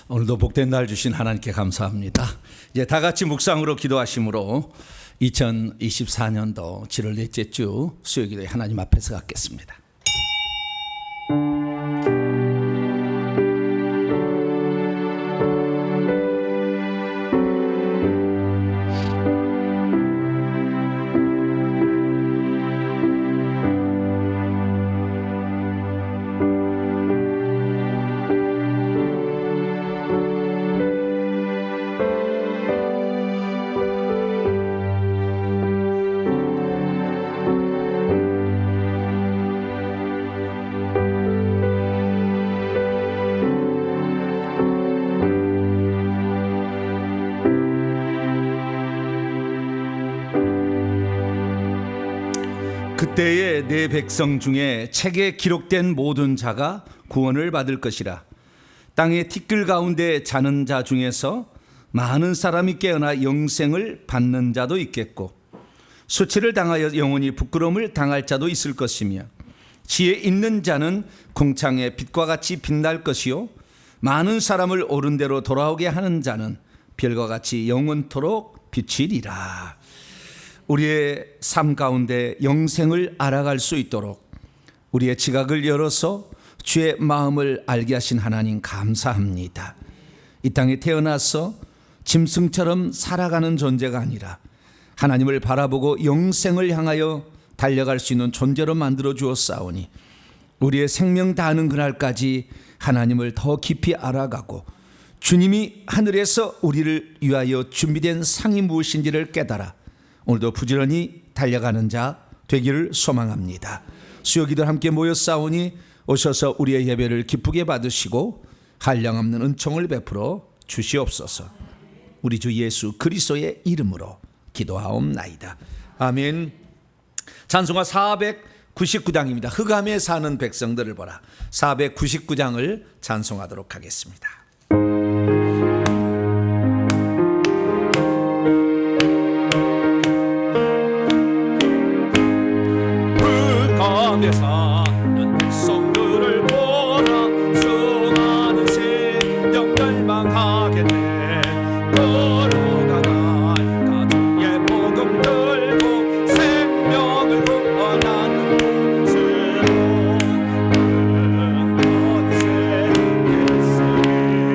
오늘도 복된 날 주신 하나님께 감사합니다. 이제 다 같이 묵상으로 기도하심으로 2024년도 7월 넷째 주 수요기도에 하나님 앞에서 갖겠습니다. 그때의 내 백성 중에 책에 기록된 모든 자가 구원을 받을 것이라. 땅의 티끌 가운데 자는 자 중에서 많은 사람이 깨어나 영생을 받는 자도 있겠고, 수치를 당하여 영원히 부끄러움을 당할 자도 있을 것이며, 지혜 있는 자는 궁창의 빛과 같이 빛날 것이요, 많은 사람을 옳은 대로 돌아오게 하는 자는 별과 같이 영원토록 비치리라. 우리의 삶 가운데 영생을 알아갈 수 있도록 우리의 지각을 열어서 주의 마음을 알게 하신 하나님 감사합니다. 이 땅에 태어나서 짐승처럼 살아가는 존재가 아니라 하나님을 바라보고 영생을 향하여 달려갈 수 있는 존재로 만들어 주었사오니, 우리의 생명 다하는 그날까지 하나님을 더 깊이 알아가고 주님이 하늘에서 우리를 위하여 준비된 상이 무엇인지를 깨달아 오늘도 부지런히 달려가는 자 되기를 소망합니다. 수요기도 함께 모여 싸우니 오셔서 우리의 예배를 기쁘게 받으시고 한량없는 은총을 베풀어 주시옵소서. 우리 주 예수 그리스도의 이름으로 기도하옵나이다. 아멘. 찬송가 499장입니다. 흑암에 사는 백성들을 보라. 499장을 찬송하도록 하겠습니다. 사는 백성들을 보라. 수많은 생명 멸망하겠네. 거룩한 가정의 복음 들고 생명을 구원하는 곳으로 큰 권세 있으리.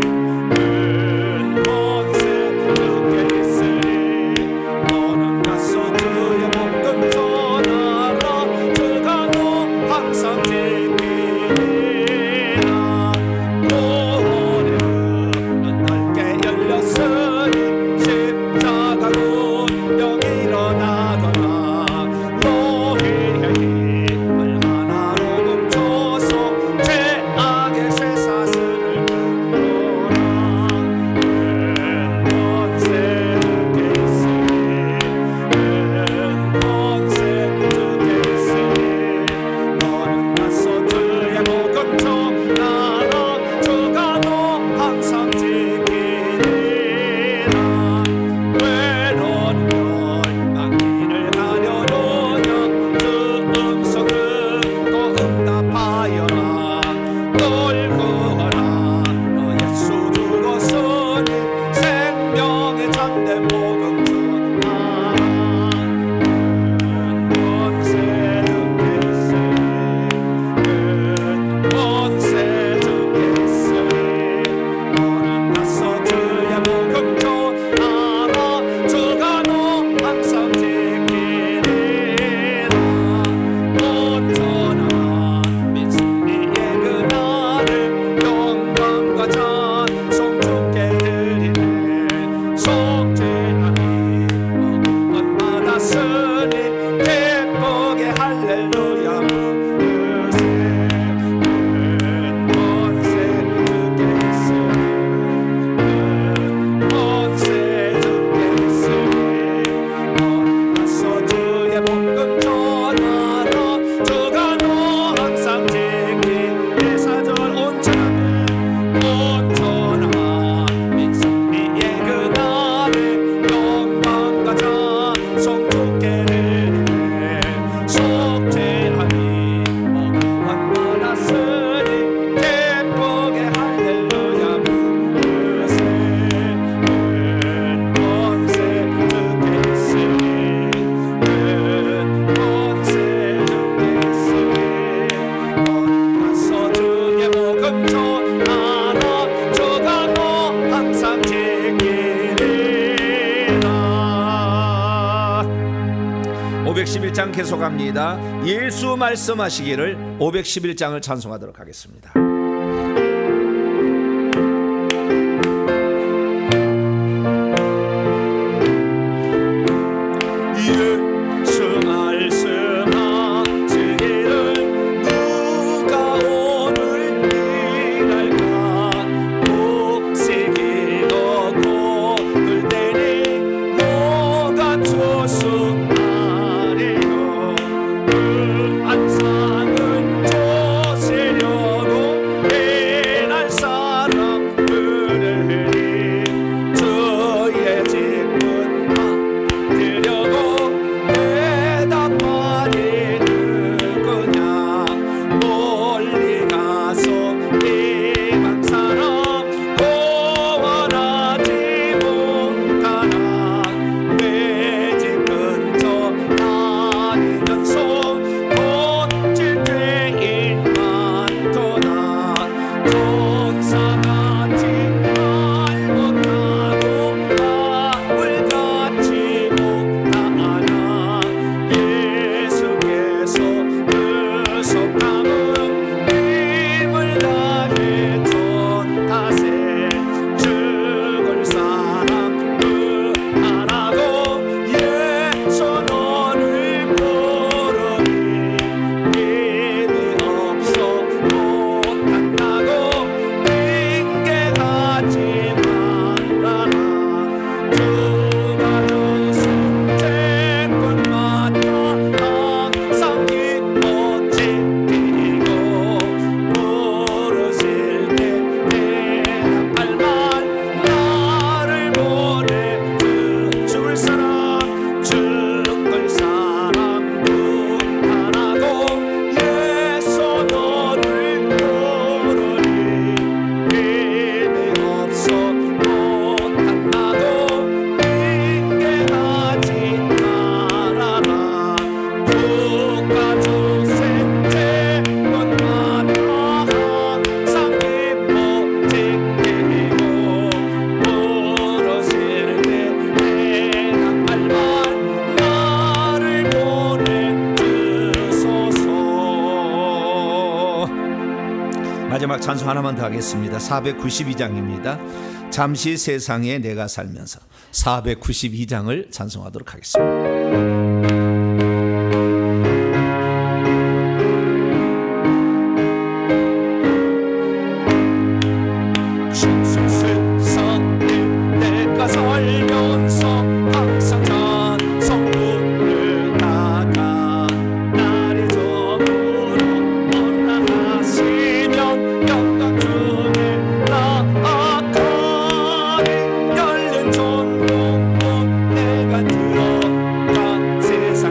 511장 계속합니다. 예수 말씀하시기를 511장을 찬송하도록 하겠습니다. 마지막 찬송 하나만 더 하겠습니다. 492장입니다. 잠시 세상에 내가 살면서 492장을 찬송하도록 하겠습니다. 세상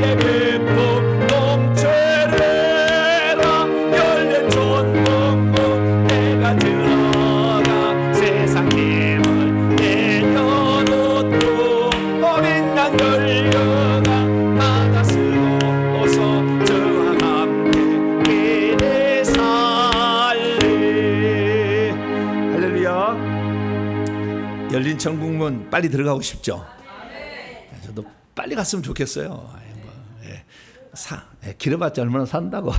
나의 기쁨 넘쳐내라. 열린 천국문 내가 들어가 세상 힘을 내려놓고 어린 양 열려가 받아쓰고서 저와 함께 길에 살리. 할렐루야. 열린 천국문 빨리 들어가고 싶죠? 저도 빨리 갔으면 좋겠어요. 길어봤자 얼마나 산다고.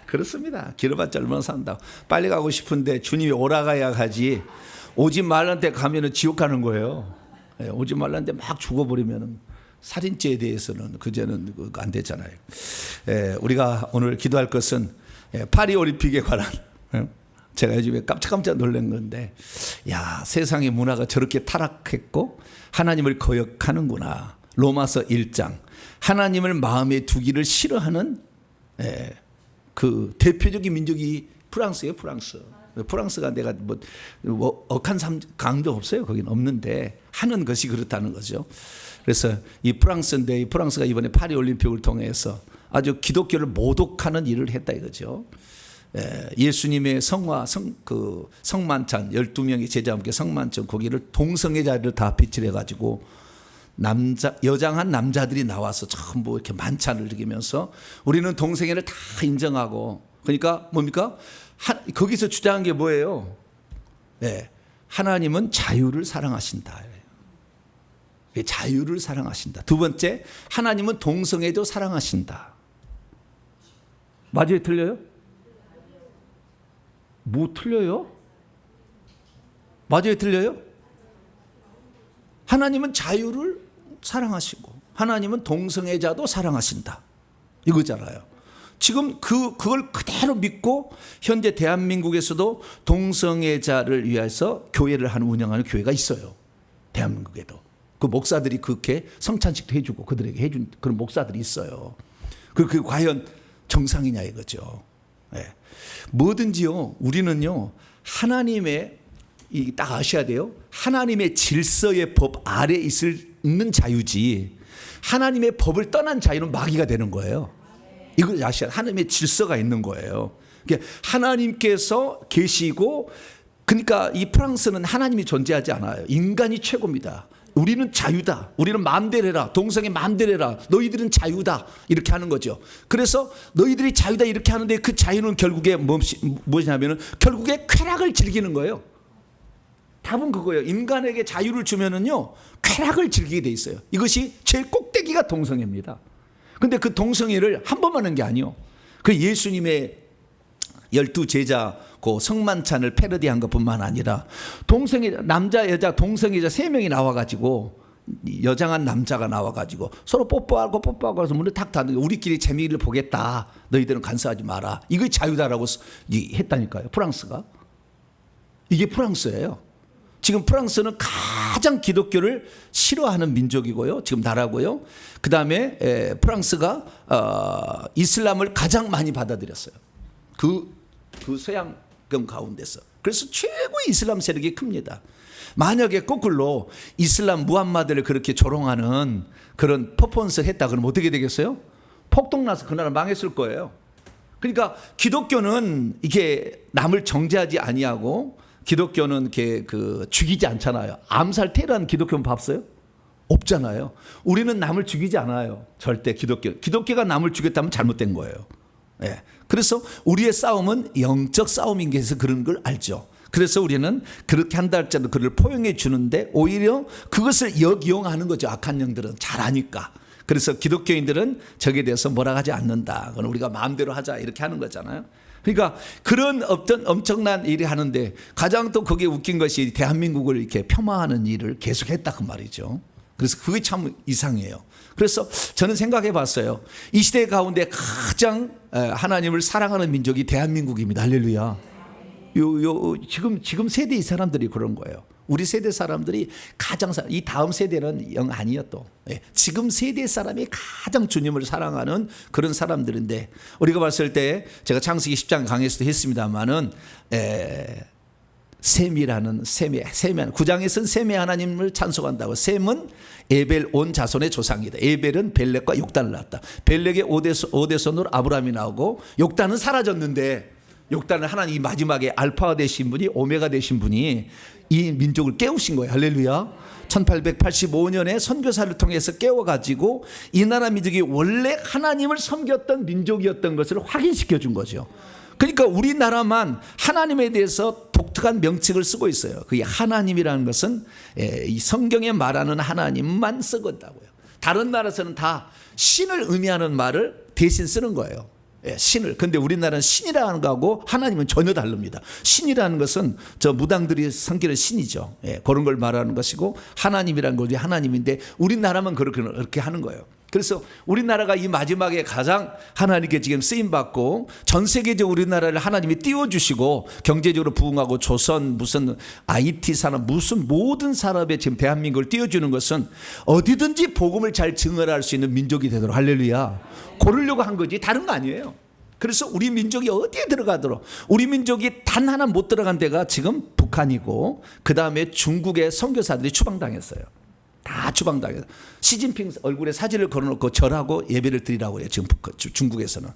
그렇습니다. 길어봤자 얼마나 산다고. 빨리 가고 싶은데 주님이 오라가야 가지. 오지 말란 데 가면은 지옥 가는 거예요. 오지 말란 데 막 죽어버리면은 살인죄에 대해서는 그제는 안 되잖아요. 우리가 오늘 기도할 것은 파리 올림픽에 관한, 제가 요즘에 깜짝깜짝 놀란 건데, 야, 세상의 문화가 저렇게 타락했고 하나님을 거역하는구나. 로마서 1장. 하나님을 마음에 두기를 싫어하는 그 대표적인 민족이 프랑스예요. 프랑스가 내가 뭐 억한 강도 없어요. 거기는 없는데 하는 것이 그렇다는 거죠. 그래서 이 프랑스인데, 이 프랑스가 이번에 파리 올림픽을 통해서 아주 기독교를 모독하는 일을 했다 이거죠. 예수님의 성만찬 12명의 제자와 함께 성만찬 거기를 동성애 자리를 다 배치해 가지고 여장한 남자들이 나와서 전부 이렇게 만찬을 즐기면서 우리는 동성애를 다 인정하고, 그러니까 뭡니까? 거기서 주장한 게 뭐예요? 하나님은 자유를 사랑하신다. 자유를 사랑하신다. 두 번째, 하나님은 동성애도 사랑하신다. 맞아요? 틀려요? 뭐 틀려요? 맞아요? 틀려요? 하나님은 자유를 사랑하시고 하나님은 동성애자도 사랑하신다 이거잖아요. 지금 그걸 그대로 믿고 현재 대한민국에서도 동성애자를 위해서 교회를 운영하는 교회가 있어요. 대한민국에도 그 목사들이 그렇게 성찬식도 해주고 그들에게 해준 그런 목사들이 있어요. 그게 과연 정상이냐 이거죠. 뭐든지요, 우리는요 하나님의 딱 아셔야 돼요. 하나님의 질서의 법 아래 있는 자유지 하나님의 법을 떠난 자유는 마귀가 되는 거예요. 이걸 아셔야 돼요. 하나님의 질서가 있는 거예요. 그러니까 하나님께서 계시고, 그러니까 이 프랑스는 하나님이 존재하지 않아요. 인간이 최고입니다. 우리는 자유다. 우리는 마음대로 해라. 동성애 마음대로 해라. 너희들은 자유다. 이렇게 하는 거죠. 그래서 너희들이 자유다 이렇게 하는데 그 자유는 결국에 무엇이냐면은 결국에 쾌락을 즐기는 거예요. 답은 그거예요. 인간에게 자유를 주면은요 쾌락을 즐기게 돼 있어요. 이것이 제일 꼭대기가 동성애입니다. 근데 그 동성애를 한 번 하는 게 아니요. 그 예수님의 12제자 그 성만찬을 패러디한 것뿐만 아니라 동성애 남자 여자 동성애자 3명이 나와가지고 여장한 남자가 나와가지고 서로 뽀뽀하고 해서 문을 탁 닫는, 우리끼리 재미를 보겠다. 너희들은 간섭하지 마라. 이게 자유다라고 했다니까요. 프랑스가. 이게 프랑스예요. 지금 프랑스는 가장 기독교를 싫어하는 민족이고요. 지금 나라고요. 그 다음에 프랑스가 이슬람을 가장 많이 받아들였어요. 그 서양권 가운데서. 그래서 최고의 이슬람 세력이 큽니다. 만약에 거꾸로 이슬람 무함마드를 그렇게 조롱하는 그런 퍼포먼스를 했다 그러면 어떻게 되겠어요? 폭동나서 그 나라 망했을 거예요. 그러니까 기독교는 이게 남을 정죄하지 아니하고, 기독교는 이렇게 죽이지 않잖아요. 암살 테러하는 기독교는 봤어요? 없잖아요. 우리는 남을 죽이지 않아요. 절대 기독교가 남을 죽였다면 잘못된 거예요. 그래서 우리의 싸움은 영적 싸움인 게 있어서 그런 걸 알죠. 그래서 우리는 그렇게 한다 할지라도 그를 포용해 주는데 오히려 그것을 역이용하는 거죠. 악한 영들은 잘 아니까. 그래서 기독교인들은 저기에 대해서 뭐라 하지 않는다. 그건 우리가 마음대로 하자 이렇게 하는 거잖아요. 그러니까 그런 어떤 엄청난 일을 하는데 가장 또 그게 웃긴 것이 대한민국을 이렇게 폄하하는 일을 계속했다 그 말이죠. 그래서 그게 참 이상해요. 그래서 저는 생각해 봤어요. 이 시대 가운데 가장 하나님을 사랑하는 민족이 대한민국입니다. 할렐루야. 지금 세대 이 사람들이 그런 거예요. 우리 세대 사람들이 가장 이 다음 세대는 영 아니요 또. 지금 세대 사람이 가장 주님을 사랑하는 그런 사람들인데, 우리가 봤을 때 제가 창세기 10장 강의에서도 했습니다만은 셈이라는 셈의 9장에서는 셈의 하나님을 찬송한다고. 셈은 에벨 온 자손의 조상이다. 에벨은 벨렉과 욕단을 낳았다. 벨렉의 5대 손으로 아브라함이 나오고, 욕단은 사라졌는데, 욕단은 하나님 마지막에 알파가 되신 분이, 오메가 되신 분이 이 민족을 깨우신 거예요. 할렐루야. 1885년에 선교사를 통해서 깨워가지고 이 나라 민족이 원래 하나님을 섬겼던 민족이었던 것을 확인시켜 준 거죠. 그러니까 우리나라만 하나님에 대해서 독특한 명칭을 쓰고 있어요. 그게 하나님이라는 것은 이 성경에 말하는 하나님만 쓰겠다고요. 다른 나라에서는 다 신을 의미하는 말을 대신 쓰는 거예요. 신을. 근데 우리나라는 신이라는 거하고 하나님은 전혀 다릅니다. 신이라는 것은 저 무당들이 섬기는 신이죠. 그런 걸 말하는 것이고, 하나님이라는 것이 하나님인데 우리나라만 그렇게 하는 거예요. 그래서 우리나라가 이 마지막에 가장 하나님께 지금 쓰임받고, 전 세계적으로 우리나라를 하나님이 띄워주시고 경제적으로 부흥하고 조선 무슨 IT 산업 무슨 모든 산업에 지금 대한민국을 띄워주는 것은 어디든지 복음을 잘 증언할 수 있는 민족이 되도록, 할렐루야, 고르려고 한 거지 다른 거 아니에요. 그래서 우리 민족이 어디에 들어가도록, 우리 민족이 단 하나 못 들어간 데가 지금 북한이고, 그 다음에 중국의 선교사들이 추방당했어요. 다 추방당해서 시진핑 얼굴에 사진을 걸어놓고 절하고 예배를 드리라고 해요. 지금 중국에서는.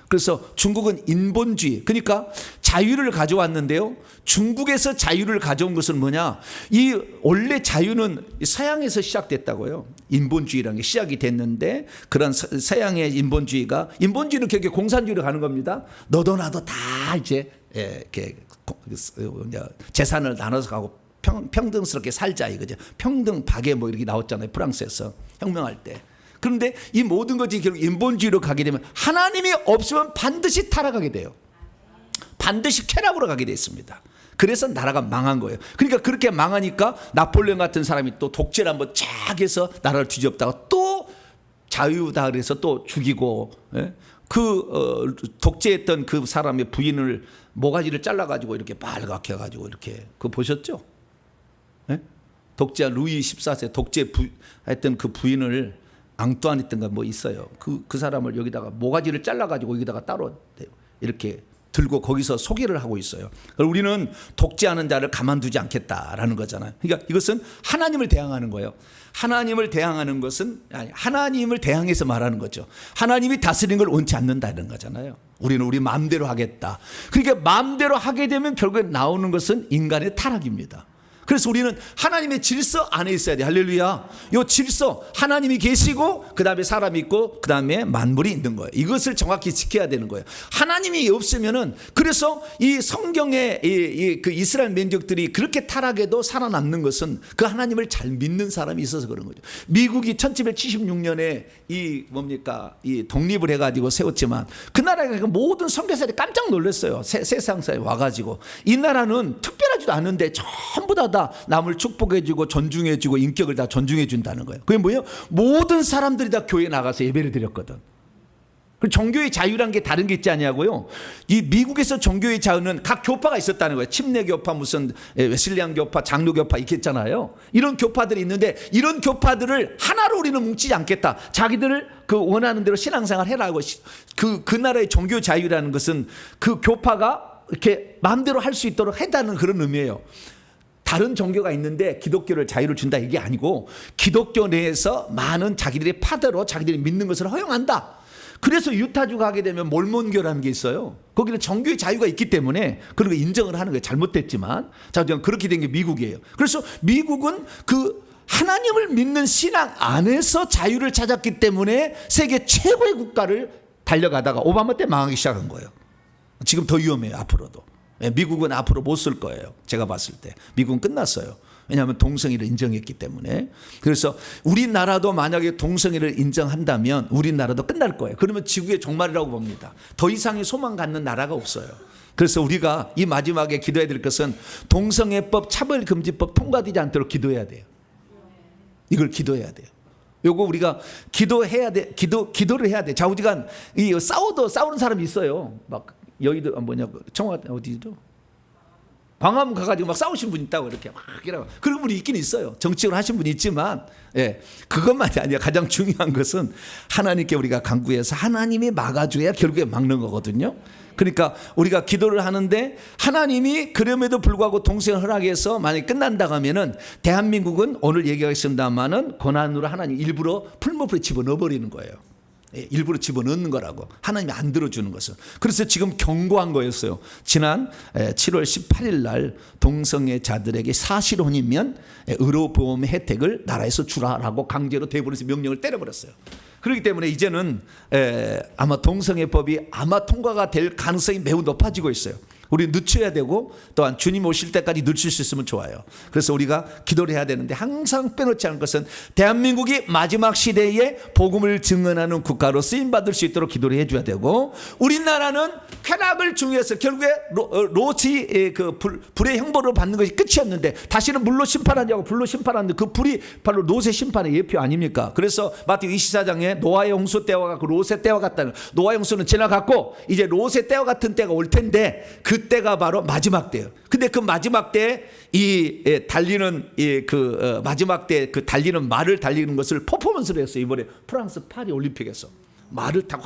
그래서 중국은 인본주의, 그러니까 자유를 가져왔는데요. 중국에서 자유를 가져온 것은 뭐냐? 이 원래 자유는 서양에서 시작됐다고요. 인본주의라는 게 시작이 됐는데, 그런 서양의 인본주의는 결국 공산주의로 가는 겁니다. 너도 나도 다 이제 이렇게 재산을 나눠서 가고 평등스럽게 살자 이거죠. 평등 박애 뭐 이렇게 나왔잖아요. 프랑스에서 혁명할 때. 그런데 이 모든 것이 결국 인본주의로 가게 되면 하나님이 없으면 반드시 타락하게 돼요. 반드시 쾌락으로 가게 돼 있습니다. 그래서 나라가 망한 거예요. 그러니까 그렇게 망하니까 나폴레옹 같은 사람이 또 독재를 한번 쫙 해서 나라를 뒤집다가 또 자유다 그래서 또 죽이고, 독재했던 그 사람의 부인을 모가지를 잘라가지고 이렇게 빨갛게 해가지고 이렇게, 그거 보셨죠? 독재 루이 14세 독재했던 그 부인을 앙뚜아네트인가 뭐 있어요. 그 사람을 여기다가 모가지를 잘라가지고 여기다가 따로 이렇게 들고 거기서 소개를 하고 있어요. 우리는 독재하는 자를 가만두지 않겠다라는 거잖아요. 그러니까 이것은 하나님을 대항하는 거예요. 하나님을 대항하는 것은 하나님을 대항해서 말하는 거죠. 하나님이 다스리는 걸 원치 않는다는 거잖아요. 우리는 우리 마음대로 하겠다. 그러니까 마음대로 하게 되면 결국에 나오는 것은 인간의 타락입니다. 그래서 우리는 하나님의 질서 안에 있어야 돼. 할렐루야. 이 질서, 하나님이 계시고 그 다음에 사람이 있고 그 다음에 만물이 있는 거예요. 이것을 정확히 지켜야 되는 거예요. 하나님이 없으면은, 그래서 이 성경의 그 이스라엘 민족들이 그렇게 타락해도 살아남는 것은 그 하나님을 잘 믿는 사람이 있어서 그런 거죠. 미국이 1776년에 이 독립을 해가지고 세웠지만 그 나라의 모든 선교사들이 깜짝 놀랐어요. 세상사에 와가지고 이 나라는 특별하지도 않은데 전부 다 남을 축복해주고 존중해주고 인격을 다 존중해준다는 거예요. 그게 뭐예요? 모든 사람들이 다 교회에 나가서 예배를 드렸거든. 종교의 자유란 게 다른 게 있지 않냐고요. 이 미국에서 종교의 자유는 각 교파가 있었다는 거예요. 침례 교파, 무슨 웨슬리안 교파, 장로 교파 이렇게 있잖아요. 이런 교파들이 있는데 이런 교파들을 하나로 우리는 뭉치지 않겠다. 자기들을 그 원하는 대로 신앙생활 해라고. 그 나라의 종교 자유라는 것은 그 교파가 이렇게 마음대로 할 수 있도록 해다는 그런 의미예요. 다른 종교가 있는데 기독교를 자유를 준다 이게 아니고, 기독교 내에서 많은 자기들의 파대로 자기들이 믿는 것을 허용한다. 그래서 유타주 가게 되면 몰몬교라는 게 있어요. 거기는 종교의 자유가 있기 때문에 그런 거 인정을 하는 거예요. 잘못됐지만. 자, 그렇게 된 게 미국이에요. 그래서 미국은 그 하나님을 믿는 신앙 안에서 자유를 찾았기 때문에 세계 최고의 국가를 달려가다가 오바마 때 망하기 시작한 거예요. 지금 더 위험해요. 앞으로도. 미국은 앞으로 못 쓸 거예요. 제가 봤을 때 미국은 끝났어요. 왜냐하면 동성애를 인정했기 때문에. 그래서 우리나라도 만약에 동성애를 인정한다면 우리나라도 끝날 거예요. 그러면 지구의 종말이라고 봅니다. 더 이상의 소망 갖는 나라가 없어요. 그래서 우리가 이 마지막에 기도해야 될 것은 동성애법, 차별금지법 통과되지 않도록 기도해야 돼요. 이걸 기도해야 돼요. 요거 우리가 기도해야 돼. 기도를 해야 돼. 좌우지간 싸우는 사람이 있어요. 막 여의도 청와 어디죠? 광화문 가가지고 막 싸우신 분 있다고 이렇게 막 이라고 그런 분이 있긴 있어요. 정치적으로 하신 분이 있지만, 예, 그것만이 아니라 가장 중요한 것은 하나님께 우리가 간구해서 하나님이 막아줘야 결국에 막는 거거든요. 그러니까 우리가 기도를 하는데 하나님이 그럼에도 불구하고 동생을 허락해서 만약에 끝난다고 하면은 대한민국은 오늘 얘기하겠습니다만은 고난으로 하나님 일부러 풀무불에 집어넣어 버리는 거예요. 예, 일부러 집어넣는 거라고. 하나님이 안 들어주는 것은. 그래서 지금 경고한 거였어요. 지난 7월 18일 날 동성애 자들에게 사실혼이면 의료보험 혜택을 나라에서 주라라고 강제로 대법원에서 명령을 때려버렸어요. 그렇기 때문에 이제는 아마 동성애법이 아마 통과가 될 가능성이 매우 높아지고 있어요. 우리 늦춰야 되고 또한 주님 오실 때까지 늦출 수 있으면 좋아요. 그래서 우리가 기도를 해야 되는데 항상 빼놓지 않은 것은 대한민국이 마지막 시대에 복음을 증언하는 국가로 쓰임받을 수 있도록 기도를 해줘야 되고, 우리나라는 쾌락을 중요해서 결국에 롯이 그 불의 형벌을 받는 것이 끝이었는데 다시는 물로 심판하냐고 불로 심판하는데 그 불이 바로 롯의 심판의 예표 아닙니까? 그래서 마태복음 24장에 노아의 홍수 때와 같고 롯의 때와 같다는, 노아의 홍수는 지나갔고 이제 롯의 때와 같은 때가 올 텐데 그때가 바로 마지막 때예요. 근데 그 마지막 때 이 달리는 마지막 때 그 달리는 말을 달리는 것을 퍼포먼스를 했어요. 이번에 프랑스 파리 올림픽에서 말을 타고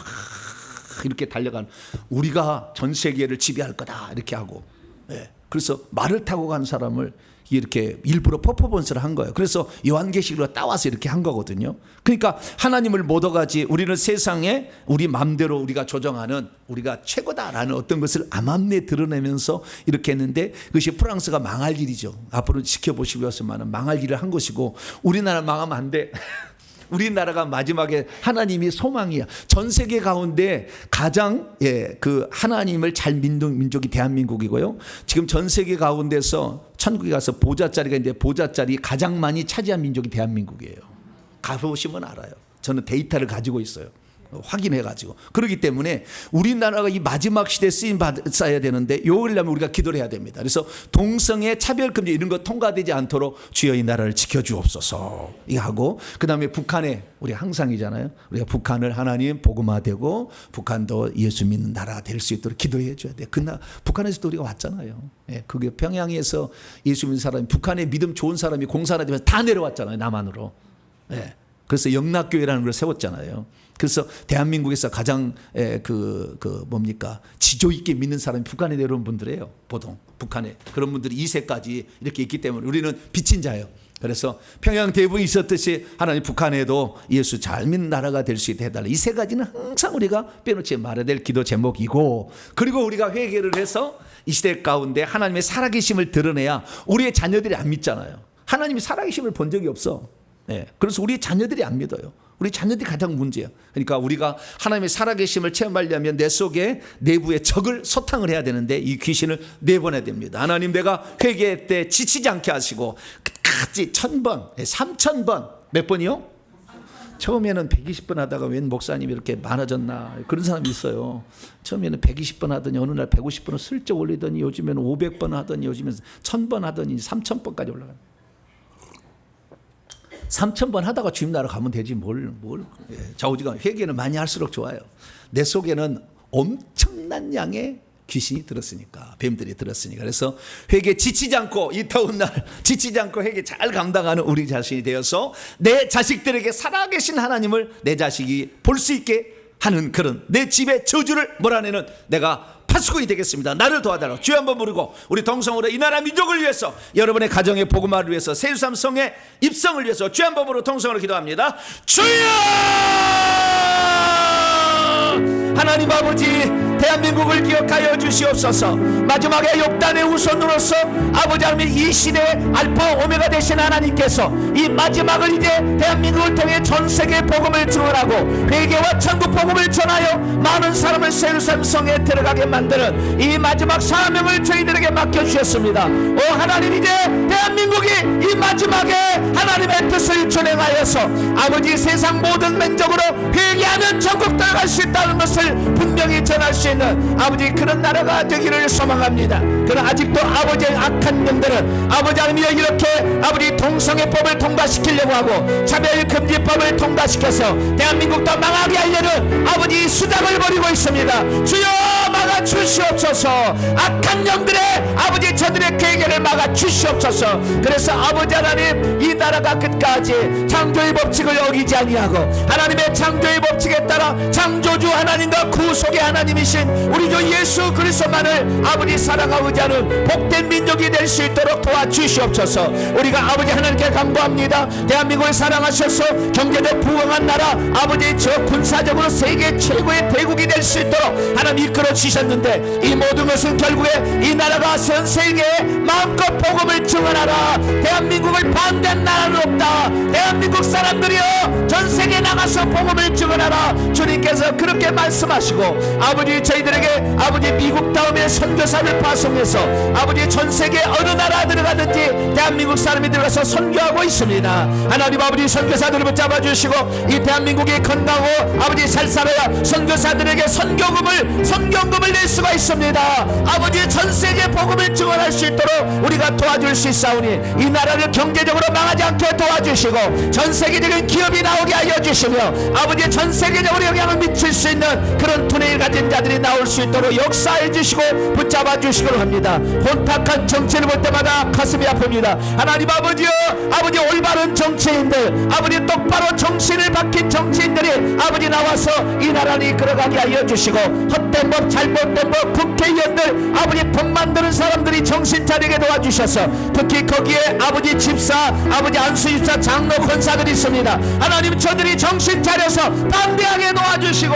이렇게 달려가는, 우리가 전 세계를 지배할 거다 이렇게 하고, 예. 그래서 말을 타고 간 사람을 이렇게 일부러 퍼포먼스를 한 거예요. 그래서 요한계시록으로 따와서 이렇게 한 거거든요. 그러니까 하나님을 못 얻어가지 우리는 세상에 우리 마음대로 우리가 조정하는 우리가 최고다라는 어떤 것을 암암리에 드러내면서 이렇게 했는데 그것이 프랑스가 망할 일이죠. 앞으로 지켜보시고서만은 망할 일을 한 것이고, 우리나라 망하면 안 돼. 우리나라가 마지막에 하나님이 소망이야. 전 세계 가운데 가장 그 하나님을 잘 믿는 민족이 대한민국이고요. 지금 전 세계 가운데서 천국에 가서 보좌자리가 있는데 보좌자리 가장 많이 차지한 민족이 대한민국이에요. 가보시면 알아요. 저는 데이터를 가지고 있어요. 확인해가지고. 그렇기 때문에 우리나라가 이 마지막 시대에 쓰임 받아야 되는데 요일려면 우리가 기도를 해야 됩니다. 그래서 동성애 차별금지 이런 거 통과되지 않도록 주여 이 나라를 지켜주옵소서 이거 하고, 그 다음에 북한에 우리 항상이잖아요. 우리가 북한을 하나님 복음화되고 북한도 예수 믿는 나라가 될 수 있도록 기도해 줘야 돼. 북한에서도 우리가 왔잖아요. 예, 그게 평양에서 예수 믿는 사람이, 북한에 믿음 좋은 사람이 공산화 되면서 다 내려왔잖아요. 남한으로. 예. 그래서 영락교회라는 걸 세웠잖아요. 그래서 대한민국에서 가장 지조 있게 믿는 사람이 북한에 내려온 분들이에요. 보통 북한에 그런 분들이 2세까지 이렇게 있기 때문에 우리는 빚진 자예요. 그래서 평양 대부에 있었듯이 하나님 북한에도 예수 잘 믿는 나라가 될 수 있게 해달라. 이 세 가지는 항상 우리가 빼놓지 말아야 될 기도 제목이고, 그리고 우리가 회개를 해서 이 시대 가운데 하나님의 살아계심을 드러내야 우리의 자녀들이 안 믿잖아요. 하나님이 살아계심을 본 적이 없어. 네. 그래서 우리 자녀들이 안 믿어요. 우리 자녀들이 가장 문제예요. 그러니까 우리가 하나님의 살아계심을 체험하려면 내 속에 내부의 적을 소탕을 해야 되는데 이 귀신을 내보내야 됩니다. 하나님, 내가 회개 때 지치지 않게 하시고 끝까지 1000번, 3000번, 몇 번이요? 처음에는 120번 하다가 웬 목사님이 이렇게 많아졌나, 그런 사람이 있어요. 처음에는 120번 하더니 어느 날 150번을 슬쩍 올리더니 요즘에는 500번 하더니 요즘에는 1000번 하더니 3000번까지 올라가요. 3000번 하다가 주님 나라 가면 되지 뭘. 좌우지간 회개는 많이 할수록 좋아요. 내 속에는 엄청난 양의 귀신이 들었으니까, 뱀들이 들었으니까. 그래서 회개 지치지 않고, 이 더운 날 지치지 않고 회개 잘 감당하는 우리 자신이 되어서 내 자식들에게 살아계신 하나님을 내 자식이 볼 수 있게 하는 그런 내 집의 저주를 몰아내는 내가 파수꾼이 되겠습니다. 나를 도와달라고 주여 한번 부르고, 우리 동성으로 이 나라 민족을 위해서, 여러분의 가정의 복음화를 위해서, 세유삼 성의 입성을 위해서 주여 한번 부르고 동성으로 기도합니다. 주여! 하나님 아버지, 대한민국을 기억하여 주시옵소서. 마지막에 욕단의 후손으로서 아버지 하나님, 이 시대의 알파 오메가 되신 하나님께서 이 마지막을 이제 대한민국을 통해 전 세계 복음을 증언하고 회개와 천국 복음을 전하여 많은 사람을 세루살렘 성에 들어가게 만드는 이 마지막 사명을 저희들에게 맡겨주셨습니다. 오 하나님, 이제 대한민국이 이 마지막에 하나님의 뜻을 준행하여서 아버지 세상 모든 민족으로 회개하면 천국 들어갈 수 있다는 것을 분명히 전할 수 있는 아버지 그런 나라가 되기를 소망합니다. 그러나 아직도 아버지의 악한 영들은 아버지 하나님이 이렇게 아버지 동성애법을 통과시키려고 하고 차별금지법을 통과시켜서 대한민국도 망하게 하려는 아버지 수작을 벌이고 있습니다. 주여 막아주옵소서. 주시옵소서. 악한 영들의 아버지 저들의 계획을 막아 주시옵소서. 그래서 아버지 하나님, 이 나라가 끝까지 창조의 법칙을 어기지 아니하고 하나님의 창조의 법칙에 따라 창조주 하나님과 구속의 하나님이신 우리 주 예수 그리스도만을 아버지 사랑하고 의지하는 복된 민족이 될 수 있도록 도와주시옵소서. 우리가 아버지 하나님께 간구합니다. 대한민국을 사랑하셔서 경제적 부강한 나라, 아버지 저 군사적으로 세계 최고의 대국이 될 수 있도록 하나님 이끌어 주셨는데, 이 모든 것은 결국에 이 나라가 전 세계에 마음껏 복음을 증언하라. 대한민국을 반대한 나라는 없다. 대한민국 사람들이여 전 세계에 나가서 복음을 증언하라. 주님께서 그렇게 말씀하시고 아버지 저희들에게 아버지 미국 다음에 선교사를 파송해서 아버지 전 세계 어느 나라 들어가든지 대한민국 사람이 들어가서 선교하고 있습니다. 하나님 아버지 선교사들을 붙잡아 주시고 이 대한민국이 건강하고 아버지 잘 살아야 선교사들에게 선교금을 낼 수가 있습니다. 아버지 전 세계 복음을 증언할 수 있도록 우리가 도와줄 수 있사오니 이 나라를 경제적으로 망하지 않게 도와주시고 전 세계적인 기업이 나오게 하여 주시며 아버지 전 세계적으로 영향을 미칠 수 있는 그런 두뇌를 가진 자들이 나올 수 있도록 역사해 주시고 붙잡아 주시기로 합니다. 혼탁한 정치를 볼 때마다 가슴이 아픕니다. 하나님 아버지여, 아버지 올바른 정치인들, 아버지 똑바로 정신을 박힌 정치인들이 아버지 나와서 이 나라를 이끌어가게 하여 주시고 헛된 법, 잘못된 법, 국회의원들, 아버지 법 만드는 사람들이 정신 차리게 도와주셔서 특히 거기에 아버지 집사, 아버지 안수집사, 장로, 권사들이 있습니다. 하나님 저들이 정신 차려서 반대하게 도와주시고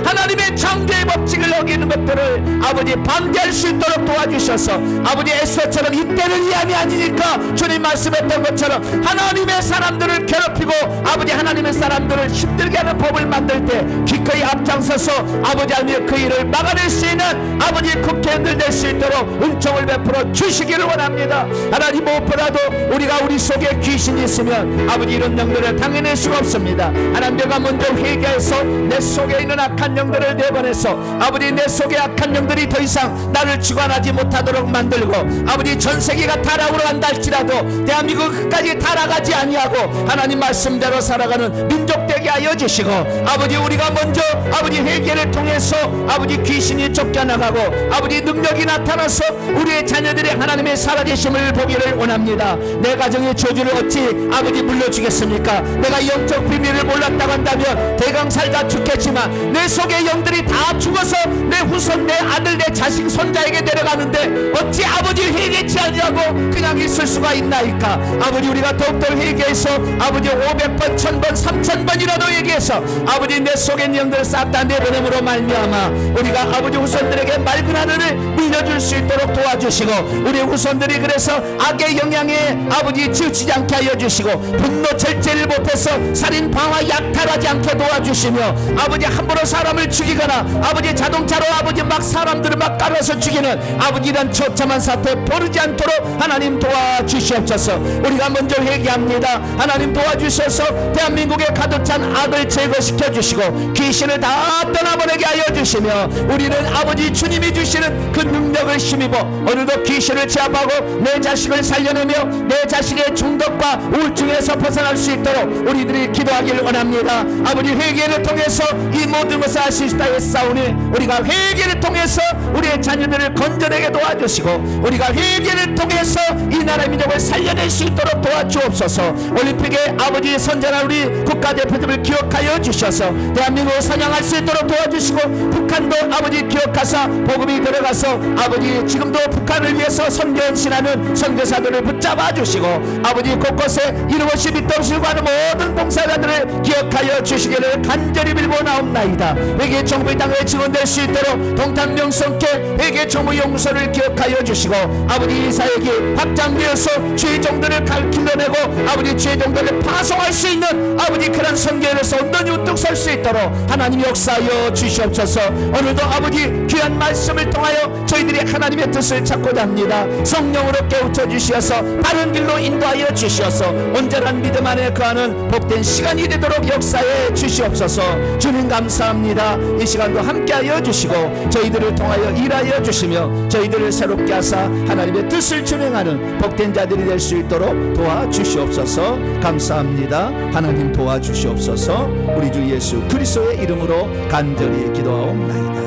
하나님의 창조의 법칙을 어기는 것들을 아버지 반대할 수 있도록 도와주셔서 아버지 에스더처럼 이때를 위함이 아니니까 주님 말씀했던 것처럼 하나님의 사람들을 괴롭히고 아버지 하나님의 사람들을 힘들게 하는 법을 만들 때 기꺼이 앞장서서 아버지 하나님 그 일을 막아낼 수 있는 아버지 국회의원들 될 수 있도록 은총을 베풀어 주시기를 원합니다. 하나님 무엇보다도 우리가 우리 속에 귀신이 있으면 아버지 이런 영들을 당해낼 수가 없습니다. 하나님 내가 먼저 회개해서 내 속에 있는 악한 영들을 내보내서 아버지 내 속에 악한 영들이 더 이상 나를 주관하지 못하도록 만들고 아버지 전 세계가 타락으로 간다 할지라도 대한민국 끝까지 타락하지 아니하고 하나님 말씀대로 살아가는 민족 되게 하여 주시고 아버지 우리가 먼저 아버지 회개를 통해서 아버지 귀신이 쫓겨나가고 아버지 능력이 나타나서 우리의 자녀들의 하나님의 살아계심을 보기를 원합니다. 내 가정의 저주를 어찌 아버지 물려주겠습니까? 내가 영적 비밀을 몰랐다고 한다면 대강 살다 죽겠지만 내 속의 영들이 다 죽어서 내 후손, 내 아들, 내 자식, 손자에게 내려가는데 어찌 아버지 회개치 않냐고 그냥 있을 수가 있나이까? 아버지 우리가 더욱더 회개해서 아버지 500번, 1000번, 3000번이라도 얘기해서 아버지 내 속의 영들을 싹 다 내보냄으로 말미암아 우리가 아버지 후손들에게 맑은 하늘을 빌려줄 수 있도록 도와주시고 우리 후손들이 그래서 악의 영향에 아버지 치우치지 않게 하여 주시고 분노 절제를 못해서 살인, 방화, 약탈하지 않게 도와주시며 아버지 함부로 사람을 죽이거나 아버지 자동차로 아버지 막 사람들을 막 깔아서 죽이는 아버지 이런 처참한 사태 벌이지 않도록 하나님 도와주시옵소서. 우리가 먼저 회개합니다. 하나님 도와주셔서 대한민국에 가득 찬 악을 제거시켜 주시고 귀신을 다 떠나보내게 하여 주시며 우리는 아버지 주님이 주시는 그 능력을 힘입어 오늘도 귀신을 제압하고 내 자식을 살려내며 내 자식의 중독과 우울증에서 벗어날 수 있도록 우리들이 기도하기를 원합니다. 아버지 회개를 통해서 이 모든 것을 할 수 있다 했사오니 우리가 회개를 통해서 우리의 자녀들을 건져내게 도와주시고 우리가 회개를 통해서 이 나라 민족을 살려낼 수 있도록 도와주옵소서. 올림픽에 아버지 선전한 우리 국가대표들을 기억하여 주셔서 대한민국을 선양할 수 있도록 도와주시고 북한도 아버지 기억하사 복음이 들어가서 아버지 지금도 북한을 위해서 선전신하는 선교사들을 붙잡아 주시고 아버지 곳곳에 이루어시 밑덮으시고 하는 모든 봉사자들을 기억하여 주시기를 간절히 빌고 나옵나이다. 회개 정부의 땅에 증언될 수 있도록 동탄명성께 회개 정부 용서를 기억하여 주시고 아버지 이사역이 확장되어서 주의 종들을 길러내고 아버지 주의 종들을 파송할 수 있는 아버지 그런 선교에서 온전히 우뚝 설 수 있도록 하나님 역사하여 주시옵소서. 오늘도 아버지 귀한 말씀을 통하여 저희들이 하나님의 뜻을 찾고자 합니다. 성령으로 깨우쳐 주시어서 바른 길로 인도하여 주시어서 온전한 믿음 안에 거하는 복된 시간이 되도록 역사해 주시옵소서. 주님 감사합니다. 이 시간도 함께하여 주시고 저희들을 통하여 일하여 주시며 저희들을 새롭게 하사 하나님의 뜻을 준행하는 복된 자들이 될 수 있도록 도와주시옵소서. 감사합니다. 하나님 도와주시옵소서. 우리 주 예수 그리스도의 이름으로 간절히 기도하옵나이다.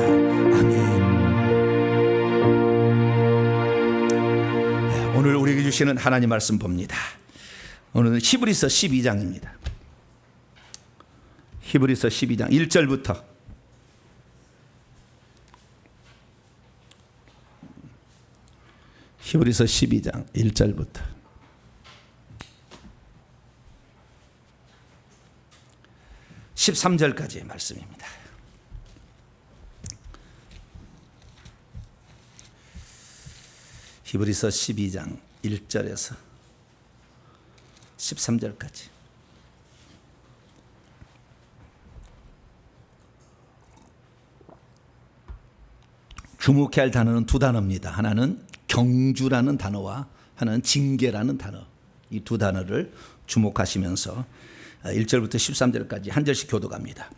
아멘. 우리에게 주시는 하나님 말씀 봅니다. 오늘은 히브리서 12장입니다. 히브리서 12장 1절부터 히브리서 12장 1절부터 13절까지의 말씀입니다. 히브리서 12장 1절에서 13절까지. 주목해야 할 단어는 두 단어입니다. 하나는 경주라는 단어와 하나는 징계라는 단어. 이 두 단어를 주목하시면서 1절부터 13절까지 한 절씩 교독합니다.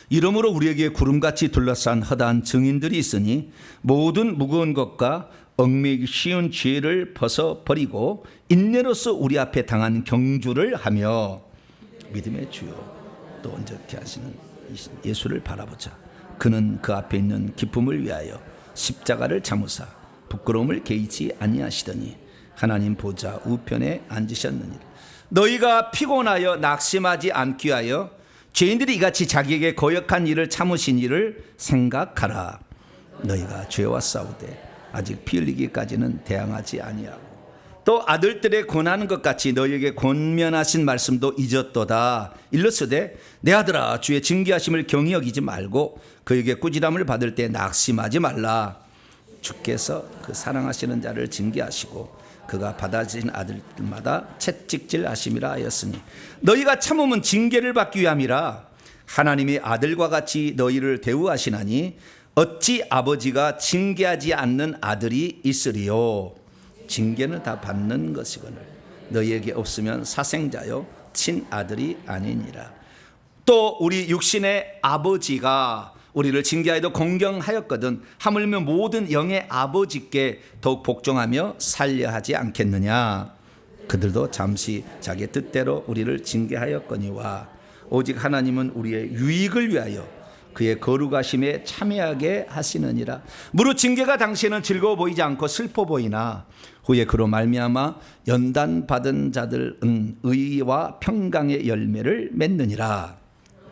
이러므로 우리에게 구름같이 둘러싼 허다한 증인들이 있으니 모든 무거운 것과 얽매이기 쉬운 죄를 벗어버리고 인내로서 우리 앞에 당한 경주를 하며 믿음의 주요 또 온전케 하시는 예수를 바라보자. 그는 그 앞에 있는 기쁨을 위하여 십자가를 참으사 부끄러움을 개의치 아니하시더니 하나님 보좌 우편에 앉으셨느니라. 너희가 피곤하여 낙심하지 않기 위하여 죄인들이 이같이 자기에게 거역한 일을 참으신 일을 생각하라. 너희가 죄와 싸우되 아직 피 흘리기까지는 대항하지 아니하고 또 아들들의 권하는 것 같이 너희에게 권면하신 말씀도 잊었도다. 일렀으되 내 아들아 주의 징계하심을 경히 여기지 말고 그에게 꾸지람을 받을 때 낙심하지 말라. 주께서 그 사랑하시는 자를 징계하시고 그가 받아진 아들들마다 채찍질 하심이라 하였으니 너희가 참음은 징계를 받기 위함이라. 하나님이 아들과 같이 너희를 대우하시나니 어찌 아버지가 징계하지 않는 아들이 있으리요. 징계는 다 받는 것이거늘 너희에게 없으면 사생자요 친아들이 아니니라. 또 우리 육신의 아버지가 우리를 징계하여도 공경하였거든 하물며 모든 영의 아버지께 더욱 복종하며 살려하지 않겠느냐. 그들도 잠시 자기 뜻대로 우리를 징계하였거니와 오직 하나님은 우리의 유익을 위하여 그의 거룩하심에 참여하게 하시느니라. 무릇 징계가 당시에는 즐거워 보이지 않고 슬퍼 보이나 후에 그로 말미암아 연단 받은 자들은 의와 평강의 열매를 맺느니라.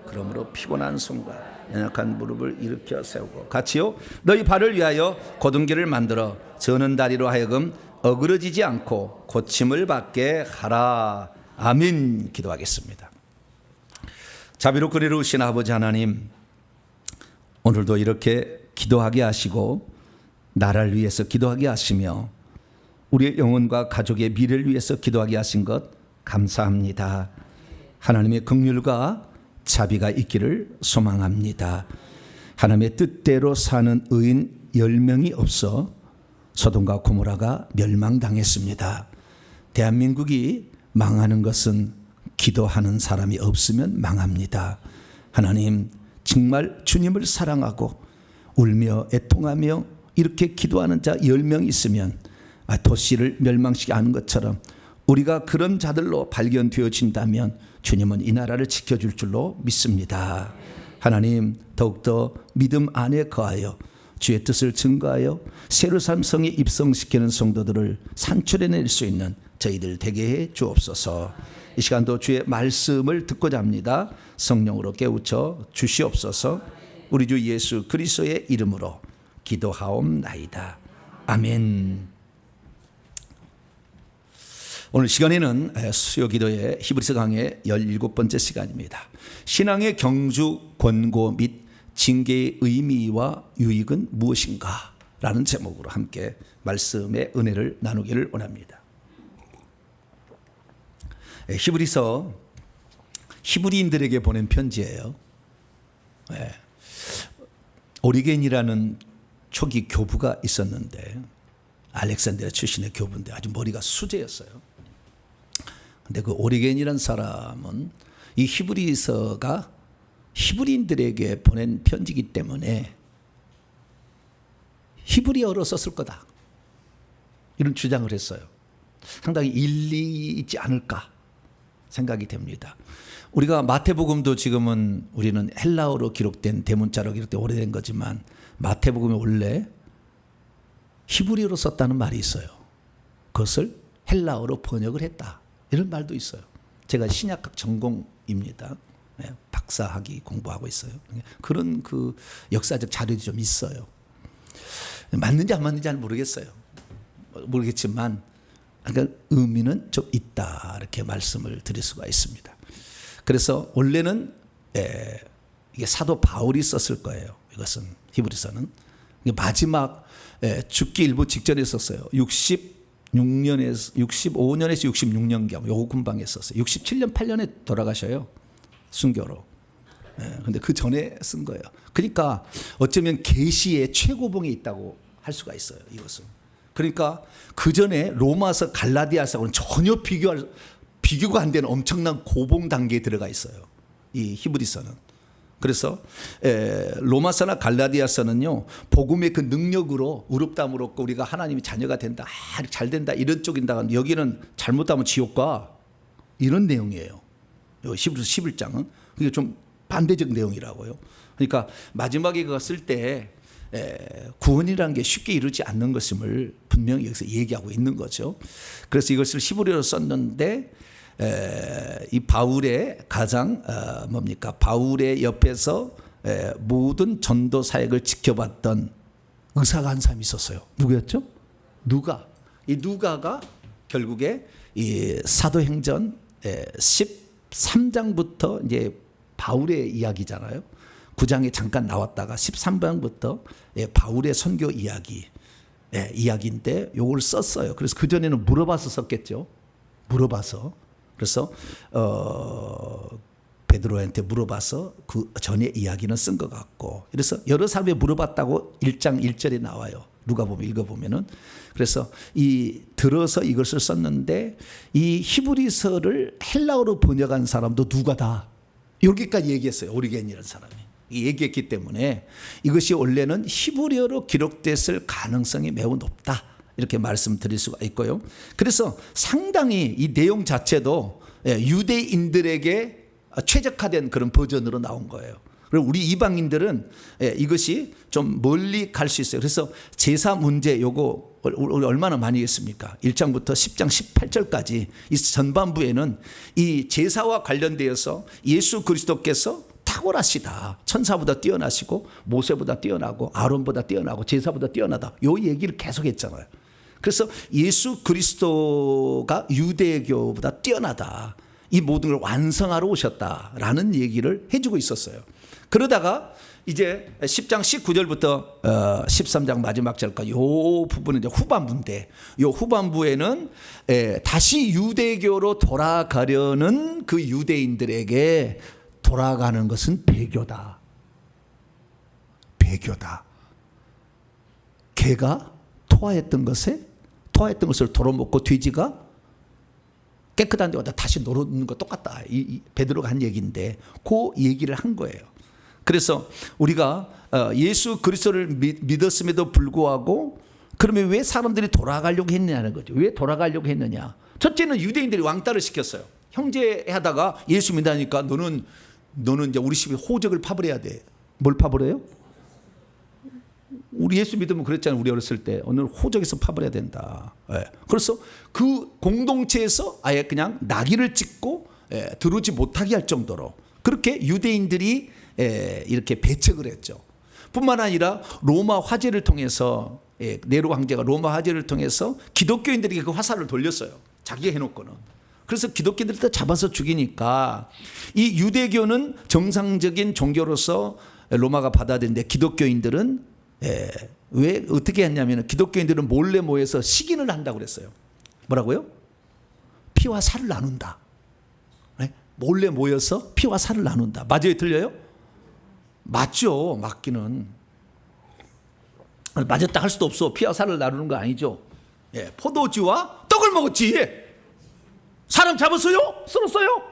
그러므로 피곤한 손과 연약한 무릎을 일으켜 세우고 같이요 너희 발을 위하여 곧은 길을 만들어 저는 다리로 하여금 어그러지지 않고 고침을 받게 하라. 아멘. 기도하겠습니다. 자비롭고 의로우신 아버지 하나님, 오늘도 이렇게 기도하게 하시고 나라를 위해서 기도하게 하시며 우리의 영혼과 가족의 미래를 위해서 기도하게 하신 것 감사합니다. 하나님의 긍휼과 자비가 있기를 소망합니다. 하나님의 뜻대로 사는 의인 10명이 없어 소돔과 고모라가 멸망당했습니다. 대한민국이 망하는 것은 기도하는 사람이 없으면 망합니다. 하나님, 정말 주님을 사랑하고 울며 애통하며 이렇게 기도하는 자 10명 있으면 도시를 멸망시키지 않은 것처럼 우리가 그런 자들로 발견되어진다면 주님은 이 나라를 지켜줄 줄로 믿습니다. 하나님, 더욱더 믿음 안에 거하여 주의 뜻을 증거하여 새로 산 성에 입성시키는 성도들을 산출해낼 수 있는 저희들 되게 해 주옵소서. 이 시간도 주의 말씀을 듣고자 합니다. 성령으로 깨우쳐 주시옵소서. 우리 주 예수 그리스도의 이름으로 기도하옵나이다. 아멘. 오늘 시간에는 수요 기도의 히브리서 강의 17번째 시간입니다. 신앙의 경주, 권고 및 징계의 의미와 유익은 무엇인가? 라는 제목으로 함께 말씀의 은혜를 나누기를 원합니다. 히브리서 히브리인들에게 보낸 편지예요. 오리겐이라는 초기 교부가 있었는데 알렉산드리아 출신의 교부인데 아주 머리가 수제였어요. 근데 그 오리겐이라는 사람은 이 히브리서가 히브리인들에게 보낸 편지이기 때문에 히브리어로 썼을 거다. 이런 주장을 했어요. 상당히 일리 있지 않을까 생각이 됩니다. 우리가 마태복음도 지금은 우리는 헬라어로 기록된 대문자로 기록된 오래된 거지만 마태복음이 원래 히브리어로 썼다는 말이 있어요. 그것을 헬라어로 번역을 했다. 이런 말도 있어요. 제가 신약학 전공입니다. 박사학위 공부하고 있어요. 그런 그 역사적 자료도 좀 있어요. 맞는지 안 맞는지는 모르겠지만 그러니까 의미는 좀 있다, 이렇게 말씀을 드릴 수가 있습니다. 그래서 원래는 이게 사도 바울이 썼을 거예요. 이것은 히브리서는 마지막 죽기 일부 직전에 썼어요. 65년에서 66년경 요 근방에 썼어요. 67년 8년에 돌아가셔요. 순교로. 근데 그 전에 쓴 거예요. 그러니까 어쩌면 계시의 최고봉에 있다고 할 수가 있어요. 이것은. 그러니까 그 전에 로마서 갈라디아서하고는 전혀 비교가 안 되는 엄청난 고봉 단계에 들어가 있어요. 이 히브리서는. 그래서 로마서나 갈라디아서는요, 복음의 그 능력으로 의롭다함을 얻고 우리가 하나님의 자녀가 된다, 잘 된다, 이런 쪽인다. 여기는 잘못하면 지옥과 이런 내용이에요. 히브리서 11장은 그게 좀 반대적 내용이라고요. 그러니까 마지막에 그거 쓸 때 구원이라는 게 쉽게 이루지 않는 것임을 분명히 여기서 얘기하고 있는 거죠. 그래서 이것을 히브리어로 썼는데 이 바울의 가장 바울의 옆에서 모든 전도 사역을 지켜봤던 의사가 한 사람이 있었어요. 누구였죠? 누가. 이 누가가 결국에 이 사도행전 13장부터 이제 바울의 이야기잖아요. 9장에 잠깐 나왔다가 13장부터 바울의 선교 이야기인데 요걸 썼어요. 그래서 그 전에는 물어봐서 썼겠죠. 물어봐서. 그래서 베드로한테 물어봐서 그 전에 이야기는 쓴 것 같고, 그래서 여러 사람이 물어봤다고 1장 1절에 나와요. 누가 보면 읽어보면은. 그래서 이 들어서 이것을 썼는데 이 히브리서를 헬라어로 번역한 사람도 누가다, 여기까지 얘기했어요. 오리겐이라는 사람이 얘기했기 때문에 이것이 원래는 히브리어로 기록됐을 가능성이 매우 높다, 이렇게 말씀드릴 수가 있고요. 그래서 상당히 이 내용 자체도 유대인들에게 최적화된 그런 버전으로 나온 거예요. 그리고 우리 이방인들은 이것이 좀 멀리 갈 수 있어요. 그래서 제사 문제 요거 우리 얼마나 많이 했습니까? 1장부터 10장 18절까지 이 전반부에는 이 제사와 관련되어서 예수 그리스도께서 탁월하시다, 천사보다 뛰어나시고 모세보다 뛰어나고 아론보다 뛰어나고 제사보다 뛰어나다, 요 얘기를 계속 했잖아요. 그래서 예수 그리스도가 유대교보다 뛰어나다, 이 모든 걸 완성하러 오셨다라는 얘기를 해주고 있었어요. 그러다가 이제 10장 19절부터 13장 마지막 절까지 요 부분은 이제 후반부인데, 요 후반부에는 다시 유대교로 돌아가려는 그 유대인들에게 돌아가는 것은 배교다. 배교다. 개가 토하했던 것을 도로먹고 돼지가 깨끗한 데 와다 다시 놀는 거 똑같다. 이 베드로가 한 얘기인데 그 얘기를 한 거예요. 그래서 우리가 예수 그리스도를 믿었음에도 불구하고 그러면 왜 사람들이 돌아가려고 했느냐는 거죠. 왜 돌아가려고 했느냐. 첫째는 유대인들이 왕따를 시켰어요. 형제하다가 예수 믿으니까 너는 이제 우리 집에 호적을 파버려야 돼. 뭘 파버려요? 우리 예수 믿으면 그랬잖아요. 우리 어렸을 때 오늘 호적에서 파버려야 된다. 그래서 그 공동체에서 아예 그냥 낙인을 찍고 들어오지 못하게 할 정도로 그렇게 유대인들이 이렇게 배척을 했죠. 뿐만 아니라 로마 화제를 통해서 네로 황제가 로마 화제를 통해서 기독교인들에게 그 화살을 돌렸어요. 자기가 해놓고는. 그래서 기독교인들을 다 잡아서 죽이니까 이 유대교는 정상적인 종교로서 로마가 받아들인데 기독교인들은 왜 어떻게 했냐면 기독교인들은 몰래 모여서 식인을 한다고 그랬어요. 뭐라고요? 피와 살을 나눈다. 몰래 모여서 피와 살을 나눈다. 맞아요? 틀려요? 맞죠. 맞기는. 맞았다 할 수도 없어. 피와 살을 나누는 거 아니죠. 포도주와 떡을 먹었지. 사람 잡았어요? 썰었어요?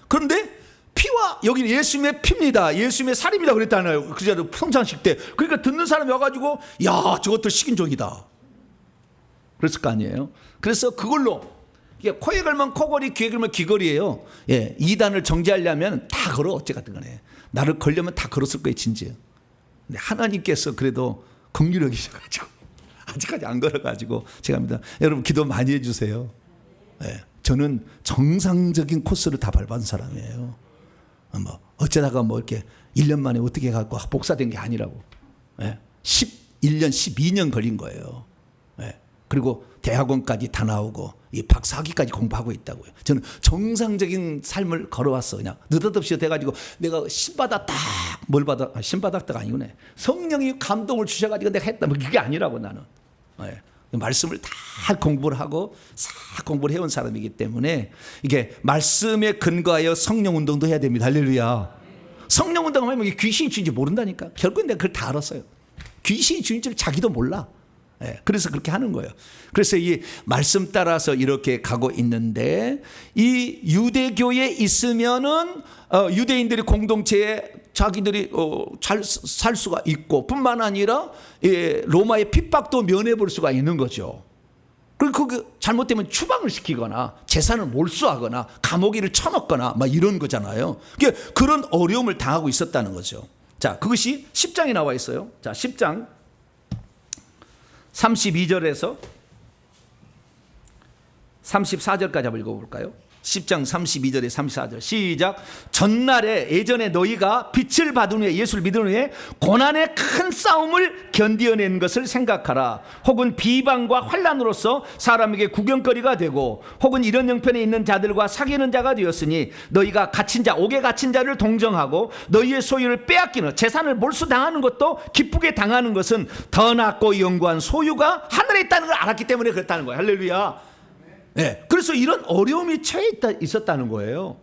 그런데 피와, 여기는 예수님의 피입니다, 예수님의 살입니다 그랬잖아요. 그 자리에 성찬식 때. 그러니까 듣는 사람이 와가지고 야, 저것들 식인종이다 그랬을 거 아니에요. 그래서 그걸로 코에 걸면 코걸이, 귀에 걸면 귀걸이에요. 이단을 정죄하려면 다 걸어. 어찌갔든 간에 나를 걸려면 다 걸었을 거예요. 진짜. 근데 하나님께서 그래도 긍휼히 여기셔가지고 아직까지 안 걸어가지고 제가 합니다. 여러분 기도 많이 해주세요. 예, 저는 정상적인 코스를 다 밟은 사람이에요. 뭐 어쩌다가 뭐 이렇게 1년 만에 어떻게 갖고 복사된 게 아니라고. 예, 11년 12년 걸린 거예요. 예, 그리고 대학원까지 다 나오고 이 박사학위까지 공부하고 있다고요. 저는 정상적인 삶을 걸어왔어. 그냥 느닷없이 돼가지고 내가 신받았다. 뭘 받아? 신받았다가 아니구나. 성령이 감동을 주셔가지고 내가 했다. 뭐 그게 아니라고 나는. 예. 말씀을 다 공부를 하고 싹 공부를 해온 사람이기 때문에 이게 말씀에 근거하여 성령 운동도 해야 됩니다. 할렐루야. 성령 운동하면 귀신이 주인지 모른다니까. 결국엔 내가 그걸 다 알았어요. 귀신이 주인지를 자기도 몰라. 예, 그래서 그렇게 하는 거예요. 그래서 이 말씀 따라서 이렇게 가고 있는데 이 유대교에 있으면은 유대인들이 공동체에 자기들이 잘 살 수가 있고 뿐만 아니라 로마의 핍박도 면해 볼 수가 있는 거죠. 그리고 그 잘못되면 추방을 시키거나 재산을 몰수하거나 감옥에를 쳐넣거나 막 이런 거잖아요. 그러니까 그런 어려움을 당하고 있었다는 거죠. 자, 그것이 10장에 나와 있어요. 자, 10장 32절에서 34절까지 한번 읽어볼까요? 10장 32절에 34절 시작. 전날에 예전에 너희가 빛을 받은 후에 예수를 믿은 후에 고난의 큰 싸움을 견디어낸 것을 생각하라. 혹은 비방과 환난으로서 사람에게 구경거리가 되고 혹은 이런 형편에 있는 자들과 사귀는 자가 되었으니 너희가 갇힌 자 옥에 갇힌 자를 동정하고 너희의 소유를 빼앗기는 재산을 몰수당하는 것도 기쁘게 당하는 것은 더 낫고 영구한 소유가 하늘에 있다는 걸 알았기 때문에 그렇다는 거예요. 할렐루야. 네, 그래서 이런 어려움이 처해 있었다는 거예요.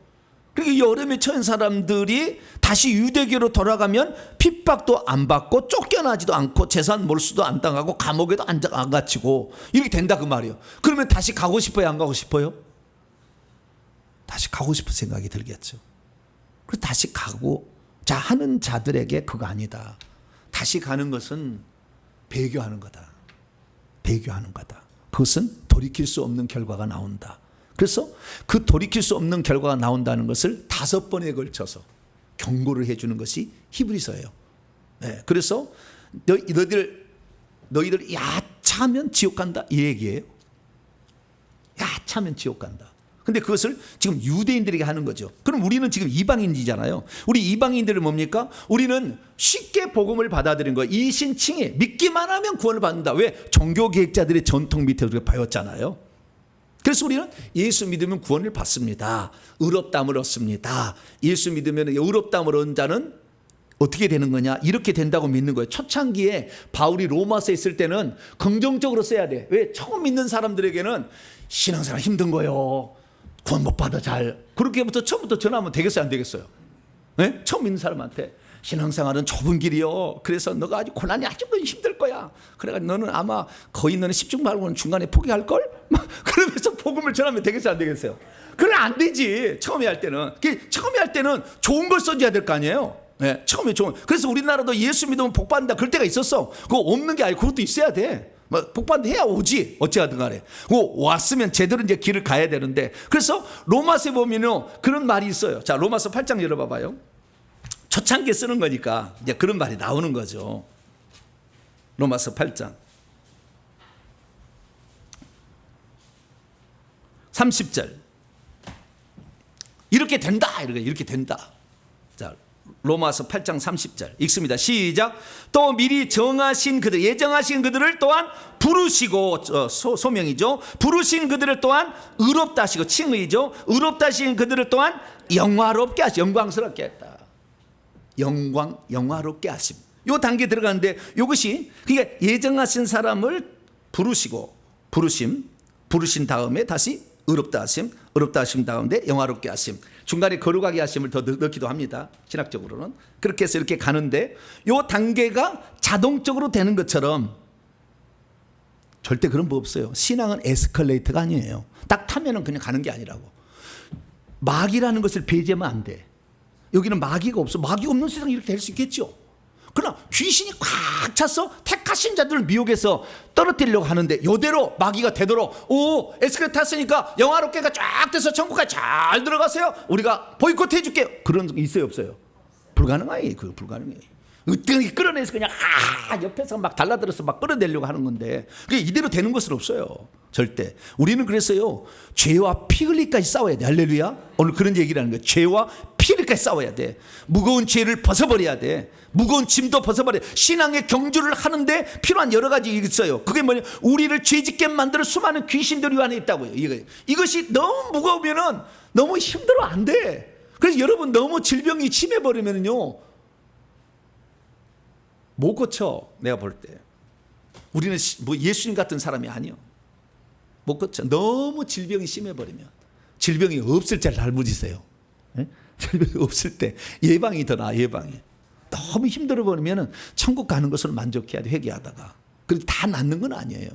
그러니까 이 어려움에 처한 사람들이 다시 유대교로 돌아가면 핍박도 안 받고 쫓겨나지도 않고 재산 몰수도 안 당하고 감옥에도 안 갇히고 이렇게 된다 그 말이에요. 그러면 다시 가고 싶어요, 안 가고 싶어요? 다시 가고 싶은 생각이 들겠죠. 그래서 다시 가고자 하는 자들에게 그거 아니다. 다시 가는 것은 배교하는 거다. 배교하는 거다. 그것은 돌이킬 수 없는 결과가 나온다. 그래서 그 돌이킬 수 없는 결과가 나온다는 것을 5번에 걸쳐서 경고를 해주는 것이 히브리서예요. 네, 그래서 너희들 야차하면 지옥 간다 이 얘기예요. 야차하면 지옥 간다. 근데 그것을 지금 유대인들에게 하는 거죠. 그럼 우리는 지금 이방인이잖아요. 우리 이방인들은 뭡니까? 우리는 쉽게 복음을 받아들인 거예요. 이신칭에 믿기만 하면 구원을 받는다. 왜? 종교개혁자들의 전통 밑에 우리가 배웠잖아요. 그래서 우리는 예수 믿으면 구원을 받습니다. 의롭다함을 얻습니다. 예수 믿으면 의롭다함을 얻은 자는 어떻게 되는 거냐? 이렇게 된다고 믿는 거예요. 초창기에 바울이 로마서에 있을 때는 긍정적으로 써야 돼. 왜? 처음 믿는 사람들에게는 신앙생활 힘든 거요. 구원 못 받아 잘. 그렇게부터 처음부터 전하면 되겠어요, 안 되겠어요? 네? 처음 믿는 사람한테 신앙생활은 좁은 길이요. 그래서 너가 아주 고난이 아주 힘들 거야. 그래가지고 너는 아마 거의 너는 10중 말고는 중간에 포기할 걸? 막 그러면서 복음을 전하면 되겠어요, 안 되겠어요? 그래 안 되지. 처음에 할 때는. 처음에 할 때는 좋은 걸 써줘야 될 거 아니에요. 네, 처음에 좋은. 그래서 우리나라도 예수 믿으면 복 받는다 그럴 때가 있었어. 그거 없는 게 아니고 그것도 있어야 돼. 복 받는다 해야 오지. 어찌하든 간에. 왔으면 제대로 이제 길을 가야 되는데. 그래서 로마서에 보면요 그런 말이 있어요. 자, 로마서 8장 열어봐봐요. 초창기에 쓰는 거니까 이제 그런 말이 나오는 거죠. 로마서 8장 30절 이렇게 된다. 이렇게 된다. 자, 로마서 8장 30절 읽습니다. 시작. 또 미리 정하신 그들 예정하신 그들을 또한 부르시고 소명이죠. 부르신 그들을 또한 의롭다 하시고 칭의죠. 의롭다 하신 그들을 또한 영화롭게 하시 영광스럽게 했다. 영화롭게 하심. 요 단계 들어가는데 이것이 그러니까 예정하신 사람을 부르신 다음에 다시 의롭다 하심 다음에 영화롭게 하심. 중간에 거룩하게 하심을 더 넣기도 합니다. 신학적으로는. 그렇게 해서 이렇게 가는데 요 단계가 자동적으로 되는 것처럼 절대 그런 법 없어요. 신앙은 에스컬레이터가 아니에요. 딱 타면은 그냥 가는 게 아니라고. 마귀라는 것을 배제하면 안 돼. 여기는 마귀가 없어. 마귀 없는 세상이 이렇게 될 수 있겠죠. 그러나 귀신이 꽉 차서 택하신 자들을 미혹해서 떨어뜨리려고 하는데 이대로 마귀가 되도록 에스컬레이터 탔으니까 영화롭게가 쫙 돼서 천국까지 잘 들어가세요. 우리가 보이콧 해줄게요. 그런 게 있어요 없어요? 불가능해요. 그거 불가능해요. 으뜸이 끌어내서 그냥 옆에서 막 달라들어서 막 끌어내려고 하는 건데 그게 이대로 되는 것은 없어요. 절대. 우리는 그래서요 죄와 피 흘리까지 싸워야 돼. 할렐루야. 오늘 그런 얘기를 하는 거예요. 죄와 피 흘리까지 싸워야 돼. 무거운 죄를 벗어버려야 돼. 무거운 짐도 벗어버려. 신앙의 경주를 하는데 필요한 여러 가지 있어요. 그게 뭐냐? 우리를 죄짓게 만드는 수많은 귀신들이 안에 있다고요. 이것이 너무 무거우면은 너무 힘들어 안 돼. 그래서 여러분 너무 질병이 심해버리면요 못 고쳐. 내가 볼 때 우리는 뭐 예수님 같은 사람이 아니요. 못 고쳐. 너무 질병이 심해버리면 질병이 없을 때 잘 묻으세요. 질병이 없을 때 예방이 더 나아. 예방이 너무 힘들어 버리면 천국 가는 것을 만족해야 돼. 회개하다가. 그런데 다 낫는 건 아니에요.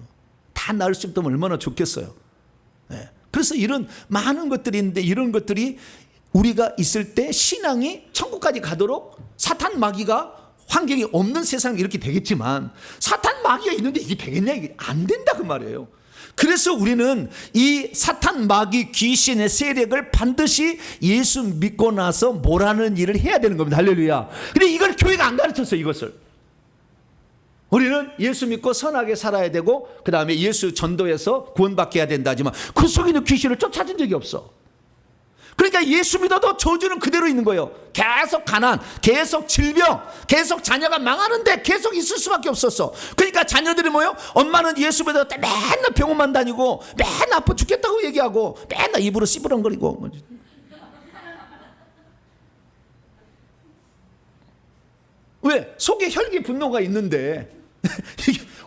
다 나을 수 있다면 얼마나 좋겠어요. 그래서 이런 많은 것들이 있는데 이런 것들이 우리가 있을 때 신앙이 천국까지 가도록 사탄 마귀가 환경이 없는 세상이 이렇게 되겠지만 사탄 마귀가 있는데 이게 되겠냐? 이게 안 된다 그 말이에요. 그래서 우리는 이 사탄 마귀 귀신의 세력을 반드시 예수 믿고 나서 몰아내는 일을 해야 되는 겁니다. 할렐루야. 근데 이걸 교회가 안 가르쳤어요. 이것을. 우리는 예수 믿고 선하게 살아야 되고 그 다음에 예수 전도해서 구원받게 해야 된다 하지만 그 속에 있는 귀신을 쫓아준 적이 없어. 그러니까 예수 믿어도 저주는 그대로 있는 거예요. 계속 가난, 계속 질병, 계속 자녀가 망하는데 계속 있을 수밖에 없었어. 그러니까 자녀들이 뭐예요? 엄마는 예수 믿을 때 맨날 병원만 다니고 맨날 아파 죽겠다고 얘기하고 맨날 입으로 씨부렁거리고. 왜? 속에 혈기 분노가 있는데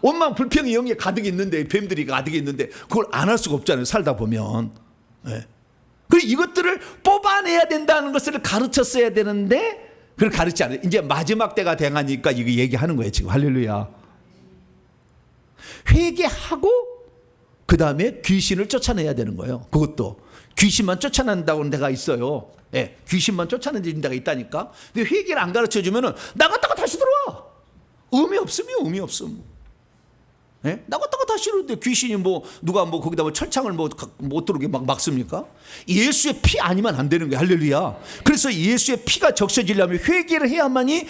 원망 불평이 영에 가득 있는데 뱀들이 가득 있는데 그걸 안 할 수가 없잖아요. 살다 보면. 네. 그리고 이것들을 뽑아내야 된다는 것을 가르쳤어야 되는데 그걸 가르치지 않아요. 이제 마지막 때가 돼가니까 이거 얘기하는 거예요. 지금 할렐루야. 회개하고 그 다음에 귀신을 쫓아내야 되는 거예요. 그것도 귀신만 쫓아낸다고 데가 있어요. 네, 귀신만 쫓아내는 데가 있다니까. 근데 회개를 안 가르쳐주면은 나갔다가 다시 들어와. 의미 없으면 의미 없음. 네? 나갔다가 다시 이러는데 귀신이 뭐 누가 뭐 거기다 뭐 철창을 뭐 못 들어오게 막 막습니까? 예수의 피 아니면 안 되는 거예요. 할렐루야. 그래서 예수의 피가 적셔지려면 회개를 해야만이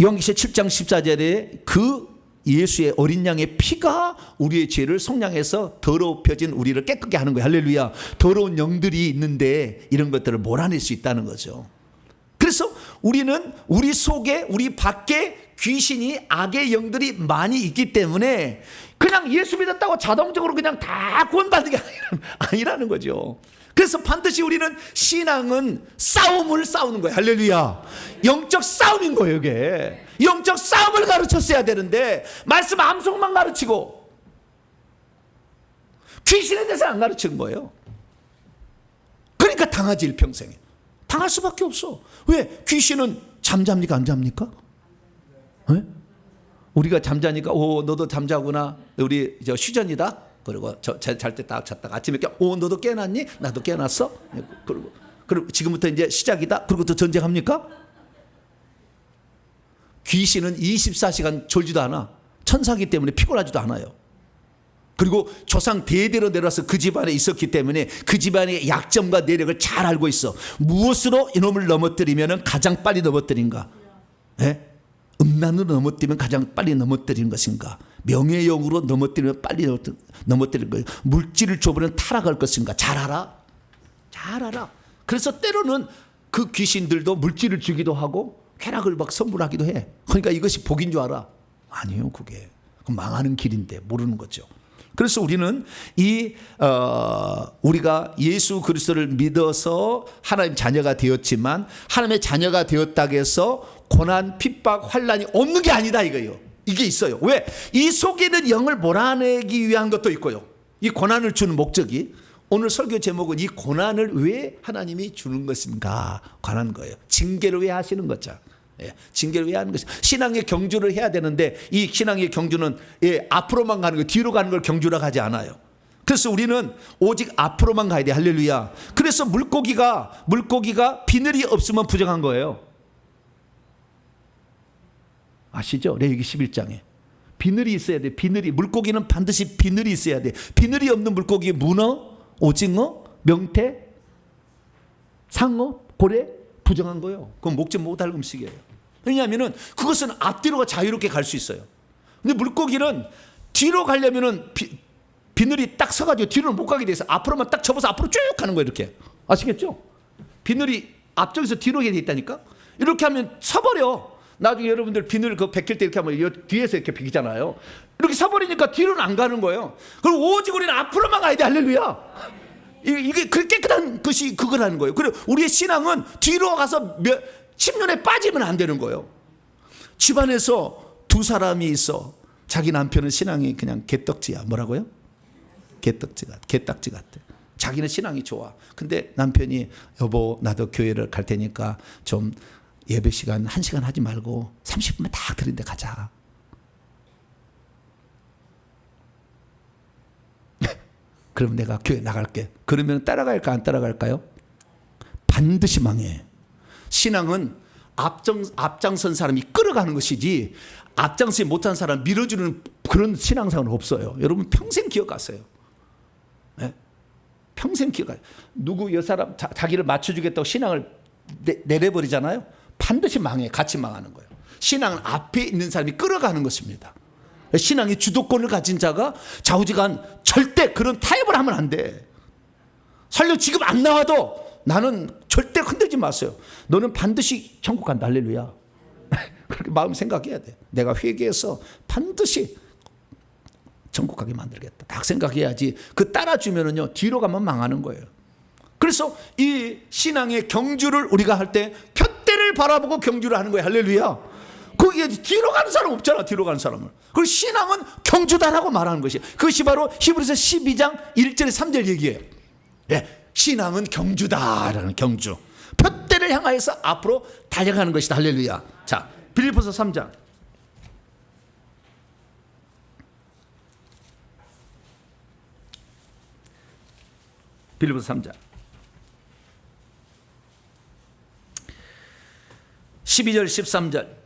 요한계시록 7장 14절에 그 예수의 어린 양의 피가 우리의 죄를 속량해서 더럽혀진 우리를 깨끗게 하는 거예요. 할렐루야. 더러운 영들이 있는데 이런 것들을 몰아낼 수 있다는 거죠. 그래서 우리는 우리 속에 우리 밖에 귀신이 악의 영들이 많이 있기 때문에 그냥 예수 믿었다고 자동적으로 그냥 다 구원받는 게 아니라는 거죠. 그래서 반드시 우리는 신앙은 싸움을 싸우는 거예요. 할렐루야. 영적 싸움인 거예요. 이게 영적 싸움을 가르쳤어야 되는데 말씀 암송만 가르치고 귀신에 대해서 안 가르치는 거예요. 그러니까 당하지 일평생에. 당할 수밖에 없어. 왜? 귀신은 잠잡니까 안 잡니까? 네? 우리가 잠자니까 오 너도 잠자구나. 우리 저 휴전이다. 그리고 잘 때 딱 잤다가 아침에 오 너도 깨났니? 나도 깨났어. 그리고 지금부터 이제 시작이다. 그리고 또 전쟁합니까? 귀신은 24시간 졸지도 않아. 천사기 때문에 피곤하지도 않아요. 그리고 조상 대대로 내려와서 그 집안에 있었기 때문에 그 집안의 약점과 내력을 잘 알고 있어. 무엇으로 이놈을 넘어뜨리면 가장 빨리 넘어뜨린가? 네? 음란으로 넘어뜨리면 가장 빨리 넘어뜨리는 것인가? 명예욕으로 넘어뜨리면 빨리 넘어뜨리는 거예요. 물질을 줘버리면 타락할 것인가? 잘 알아. 잘 알아. 그래서 때로는 그 귀신들도 물질을 주기도 하고 쾌락을 막 선물하기도 해. 그러니까 이것이 복인 줄 알아. 아니에요. 그게 망하는 길인데 모르는 거죠. 그래서 우리는 우리가 예수 그리스도를 믿어서 하나님 자녀가 되었지만 하나님의 자녀가 되었다고 해서 고난, 핍박, 환난이 없는 게 아니다 이거예요. 이게 있어요. 왜? 이 속에 있는 영을 몰아내기 위한 것도 있고요. 이 고난을 주는 목적이 오늘 설교 제목은 이 고난을 왜 하나님이 주는 것인가 관한 거예요. 징계를 왜 하시는 거죠. 예, 징계를 왜 하는 것이 신앙의 경주를 해야 되는데 이 신앙의 경주는 앞으로만 가는 거 뒤로 가는 걸 경주라고 하지 않아요. 그래서 우리는 오직 앞으로만 가야 돼. 할렐루야. 그래서 물고기가 비늘이 없으면 부정한 거예요. 아시죠? 레위기 11장에 비늘이 있어야 돼. 비늘이 물고기는 반드시 비늘이 있어야 돼. 비늘이 없는 물고기 문어, 오징어, 명태, 상어, 고래 부정한 거예요. 그건 먹지 못할 음식이에요. 왜냐하면 그것은 앞뒤로가 자유롭게 갈 수 있어요. 근데 물고기는 뒤로 가려면은 비늘이 딱 서가지고 뒤로는 못 가게 돼서 앞으로만 딱 접어서 앞으로 쭉 가는 거예요. 이렇게. 아시겠죠? 비늘이 앞쪽에서 뒤로 가게 돼 있다니까. 이렇게 하면 서버려. 나중에 여러분들 비늘 그 벗길 때 이렇게 하면 뒤에서 이렇게 벗기잖아요. 이렇게 서버리니까 뒤로는 안 가는 거예요. 그럼 오직 우리는 앞으로만 가야 돼. 할렐루야. 이게 그렇게 깨끗한 것이 그거라는 거예요. 그리고 우리의 신앙은 뒤로 가서 10년에 빠지면 안 되는 거예요. 집안에서 두 사람이 있어. 자기 남편은 신앙이 그냥 개떡지야. 뭐라고요? 개딱지 같아. 자기는 신앙이 좋아. 근데 남편이 여보 나도 교회를 갈 테니까 좀 예배 시간 1시간 하지 말고 30분만 딱 드린데 가자. 그럼 내가 교회 나갈게. 그러면 따라갈까 안 따라갈까요? 반드시 망해. 신앙은 앞장선 사람이 끌어가는 것이지 앞장서지 못한 사람 밀어주는 그런 신앙생활은 없어요. 여러분 평생 기억하세요. 네? 평생 기억하세요. 누구 여 사람 자기를 맞춰주겠다고 신앙을 내려버리잖아요. 반드시 망해. 같이 망하는 거예요. 신앙은 앞에 있는 사람이 끌어가는 것입니다. 신앙의 주도권을 가진 자가 좌우지간 절대 그런 타협을 하면 안 돼. 설령 지금 안 나와도 나는 절대 흔들지 마세요. 너는 반드시 천국 간다. 할렐루야. 그렇게 마음 생각해야 돼. 내가 회개해서 반드시 천국 가게 만들겠다. 딱 생각해야지. 그 따라주면은요 뒤로 가면 망하는 거예요. 그래서 이 신앙의 경주를 우리가 할 때 푯대를 바라보고 경주를 하는 거예요. 할렐루야. 거기에 뒤로 가는 사람 없잖아. 뒤로 가는 사람은. 그리고 신앙은 경주다라고 말하는 것이. 그것이 바로 히브리서 12장 1절에 3절 얘기예요. 예, 신앙은 경주다라는 경주. 푯대를 향하여서 앞으로 달려가는 것이다. 할렐루야. 자, 빌립보서 3장. 빌립보서 3장 12절 13절.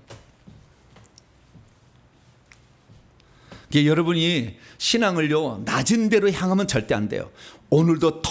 여러분이 신앙을요 낮은 데로 향하면 절대 안 돼요. 오늘도 더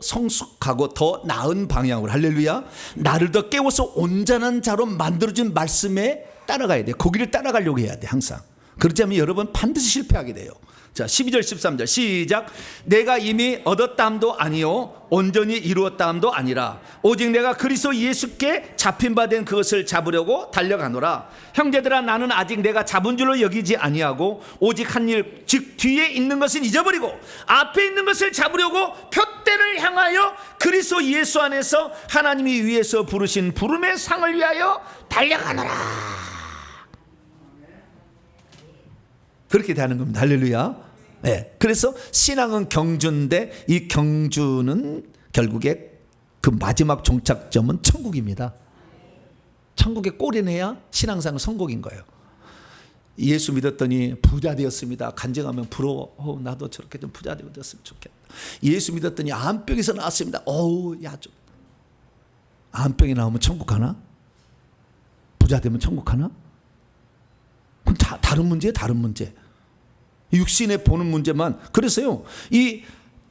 성숙하고 더 나은 방향으로 할렐루야 나를 더 깨워서 온전한 자로 만들어준 말씀에 따라가야 돼. 거기를 따라가려고 해야 돼. 항상. 그렇지 않으면 여러분 반드시 실패하게 돼요. 자, 12절 13절 시작. 내가 이미 얻었다함도 아니요 온전히 이루었다함도 아니라 오직 내가 그리스도 예수께 잡힌 바 된 그것을 잡으려고 달려가노라. 형제들아 나는 아직 내가 잡은 줄로 여기지 아니하고 오직 한 일 즉 뒤에 있는 것을 잊어버리고 앞에 있는 것을 잡으려고 푯대를 향하여 그리스도 예수 안에서 하나님이 위에서 부르신 부름의 상을 위하여 달려가노라. 그렇게 되는 겁니다. 할렐루야. 네. 그래서 신앙은 경주인데 이 경주는 결국에 그 마지막 종착점은 천국입니다. 천국에 꼬리내야 신앙생활 성공인 거예요. 예수 믿었더니 부자 되었습니다. 간증하면 부러워. 나도 저렇게 좀 부자 되었으면 좋겠다. 예수 믿었더니 암병에서 나왔습니다. 야, 좀 암병이 나오면 천국 가나? 부자 되면 천국 가나? 그럼 다른 문제예요. 다른 문제. 육신에 보는 문제만. 그래서요 이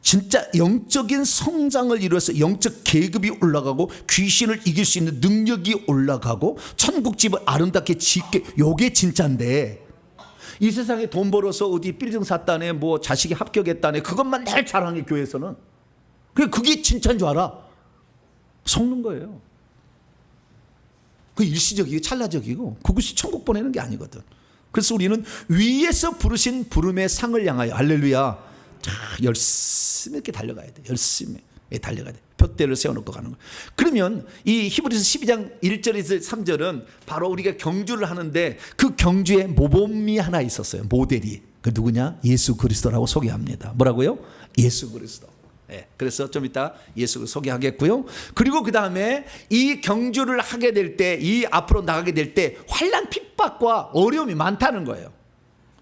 진짜 영적인 성장을 이루어서 영적 계급이 올라가고 귀신을 이길 수 있는 능력이 올라가고 천국집을 아름답게 짓게, 요게 진짜인데 이 세상에 돈 벌어서 어디 빌딩 샀다네 뭐 자식이 합격했다네 그것만 늘 자랑해. 교회에서는 그게 진짜인 줄 알아. 속는 거예요. 그 일시적이고 찰나적이고 그것이 천국 보내는 게 아니거든. 그래서 우리는 위에서 부르신 부름의 상을 향하여 할렐루야 열심히 이렇게 달려가야 돼. 열심히 달려가야 돼. 푯대를 세워놓고 가는 거예요. 그러면 이 히브리서 12장 1절에서 3절은 바로 우리가 경주를 하는데 그 경주에 모범이 하나 있었어요. 모델이. 그 누구냐? 예수 그리스도라고 소개합니다. 뭐라고요? 예수 그리스도. 네, 그래서 좀 이따 예수를 소개하겠고요. 그리고 그 다음에 이 경주를 하게 될 때, 이 앞으로 나가게 될 때 환난 핍박과 어려움이 많다는 거예요.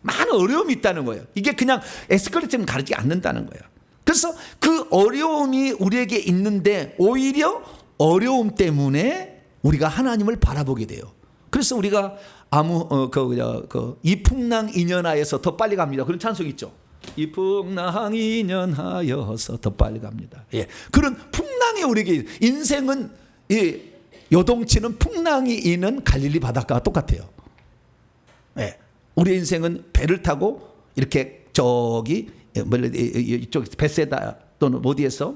많은 어려움이 있다는 거예요. 이게 그냥 에스컬레이터는 가르치지 않는다는 거예요. 그래서 그 어려움이 우리에게 있는데 오히려 어려움 때문에 우리가 하나님을 바라보게 돼요. 그래서 우리가 이풍랑 인연하여서 더 빨리 갑니다. 그런 찬송 있죠. 이 풍랑 인연하여서 더 빨리 갑니다. 예, 그런 풍랑이 우리에게 인생은 요동치는 풍랑이 있는 갈릴리 바닷가와 똑같아요. 예. 우리 인생은 배를 타고 이렇게 저기 이쪽 베세다 또는 어디에서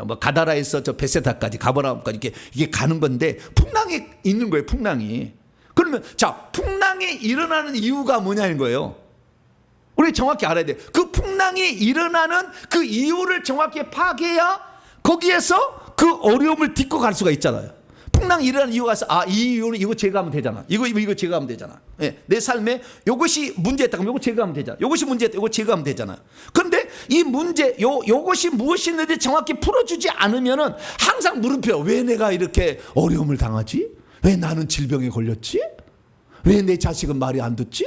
뭐 가다라에서 저 베세다까지 가버나움까지 이게 가는 건데 풍랑이 있는 거예요. 풍랑이. 그러면 자, 풍랑이 일어나는 이유가 뭐냐는 거예요. 우리 정확히 알아야 돼. 그 풍랑이 일어나는 그 이유를 정확히 파악해야 거기에서 그 어려움을 딛고 갈 수가 있잖아요. 풍랑이 일어나는 이유가 있어. 아, 이 이유는 이거 제거하면 되잖아. 이거 제거하면 되잖아. 예, 내 삶에 이것이 문제였다. 그럼 이거 제거하면 되잖아. 이것이 문제였다. 이거 제거하면 되잖아. 그런데 이 문제, 요것이 무엇인지 정확히 풀어주지 않으면은 항상 물음표. 왜 내가 이렇게 어려움을 당하지? 왜 나는 질병에 걸렸지? 왜 내 자식은 말이 안 듣지?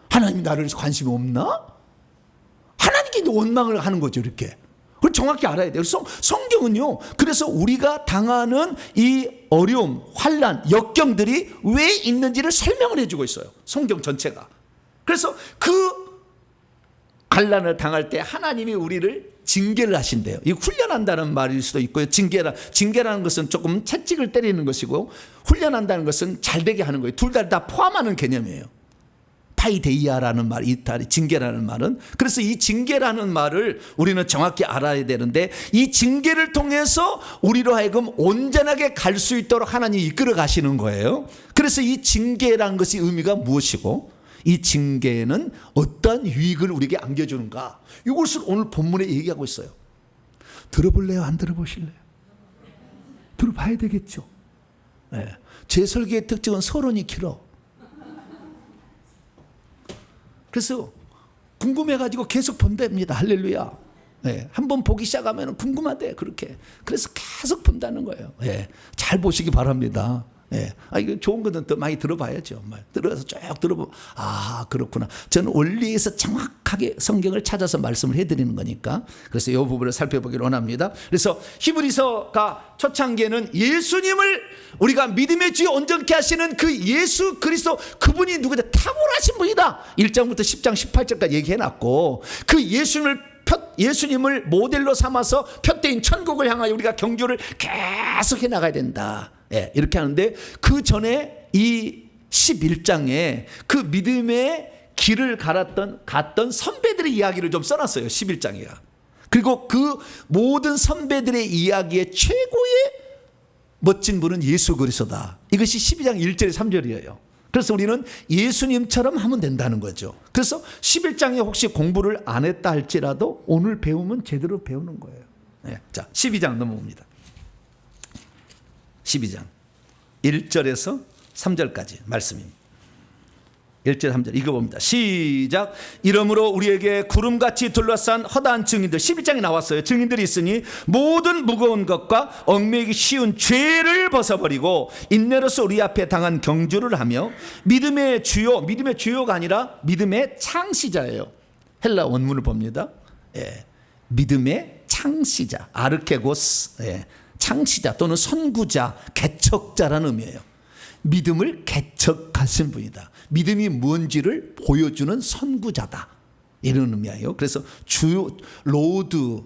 하나님 나를 관심이 없나? 하나님께 원망을 하는 거죠, 이렇게. 그걸 정확히 알아야 돼요. 성경은요, 그래서 우리가 당하는 이 어려움, 환난, 역경들이 왜 있는지를 설명을 해주고 있어요. 성경 전체가. 그래서 그 환난을 당할 때 하나님이 우리를 징계를 하신대요. 이 훈련한다는 말일 수도 있고요. 징계라는 것은 조금 채찍을 때리는 것이고, 훈련한다는 것은 잘되게 하는 거예요. 둘 다 포함하는 개념이에요. 파이데이아라는 말, 이 징계라는 말은. 그래서 이 징계라는 말을 우리는 정확히 알아야 되는데, 이 징계를 통해서 우리로 하여금 온전하게 갈 수 있도록 하나님이 이끌어 가시는 거예요. 그래서 이 징계라는 것이 의미가 무엇이고, 이 징계는 어떤 유익을 우리에게 안겨주는가, 이것을 오늘 본문에 얘기하고 있어요. 들어볼래요? 안 들어보실래요? 들어봐야 되겠죠. 네. 제 설계의 특징은 서론이 길어. 그래서 궁금해가지고 계속 본답니다. 할렐루야. 네, 한번 보기 시작하면 궁금하대. 그렇게. 그래서 계속 본다는 거예요. 네, 잘 보시기 바랍니다. 네. 이거 좋은 거는 더 많이 들어봐야죠. 들어서 쭉 들어보면, 아, 그렇구나. 저는 원리에서 정확하게 성경을 찾아서 말씀을 해드리는 거니까. 그래서 이 부분을 살펴보기를 원합니다. 그래서 히브리서가 초창기에는 예수님을 우리가 믿음의 주에 온전케 하시는 그 예수 그리스도, 그분이 누구다? 탁월하신 분이다. 1장부터 10장 18절까지 얘기해놨고, 그 예수님을 모델로 삼아서 표대인 천국을 향하여 우리가 경주를 계속 해나가야 된다. 예, 이렇게 하는데, 그 전에 이 11장에 그 믿음의 길을 갔던 선배들의 이야기를 좀 써놨어요. 11장이가. 그리고 그 모든 선배들의 이야기의 최고의 멋진 분은 예수 그리스도다. 이것이 12장 1절 3절이에요. 그래서 우리는 예수님처럼 하면 된다는 거죠. 그래서 11장에 혹시 공부를 안 했다 할지라도 오늘 배우면 제대로 배우는 거예요. 네. 자, 12장 넘어옵니다. 12장 1절에서 3절까지 말씀입니다. 1절 3절 읽어봅니다. 시작. 이러므로 우리에게 구름같이 둘러싼 허다한 증인들, 11장에 나왔어요. 증인들이 있으니 모든 무거운 것과 얽매이기 쉬운 죄를 벗어버리고 인내로서 우리 앞에 당한 경주를 하며 믿음의 주요가 아니라 믿음의 창시자예요. 헬라 원문을 봅니다. 예. 믿음의 창시자, 아르케고스, 예. 창시자 또는 선구자, 개척자라는 의미예요. 믿음을 개척하신 분이다. 믿음이 뭔지를 보여주는 선구자다. 이런 의미예요. 그래서 로드,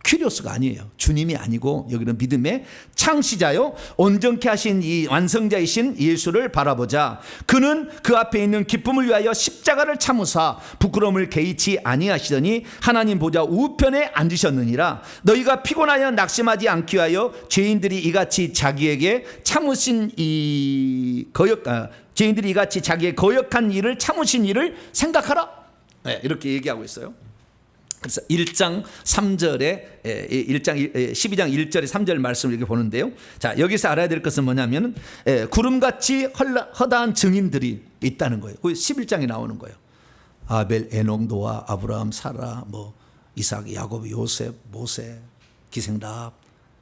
큐리오스가 아니에요. 주님이 아니고 여기는 믿음의 창시자요, 온전케 하신 이 완성자이신 예수를 바라보자. 그는 그 앞에 있는 기쁨을 위하여 십자가를 참으사 부끄러움을 개의치 아니하시더니 하나님 보좌 우편에 앉으셨느니라. 너희가 피곤하여 낙심하지 않기 위하여 죄인들이 이같이 자기에게 자기의 거역한 일을 참으신 일을 생각하라. 이렇게 얘기하고 있어요. 그래서 1장 3절에 12장 1절에 3절 말씀을 이렇게 보는데요. 자, 여기서 알아야 될 것은 뭐냐면 구름같이 허다한 증인들이 있다는 거예요. 그 11장에 나오는 거예요. 아벨, 에녹, 노아, 아브라함, 사라, 이삭, 야곱, 요셉, 모세, 기생라합,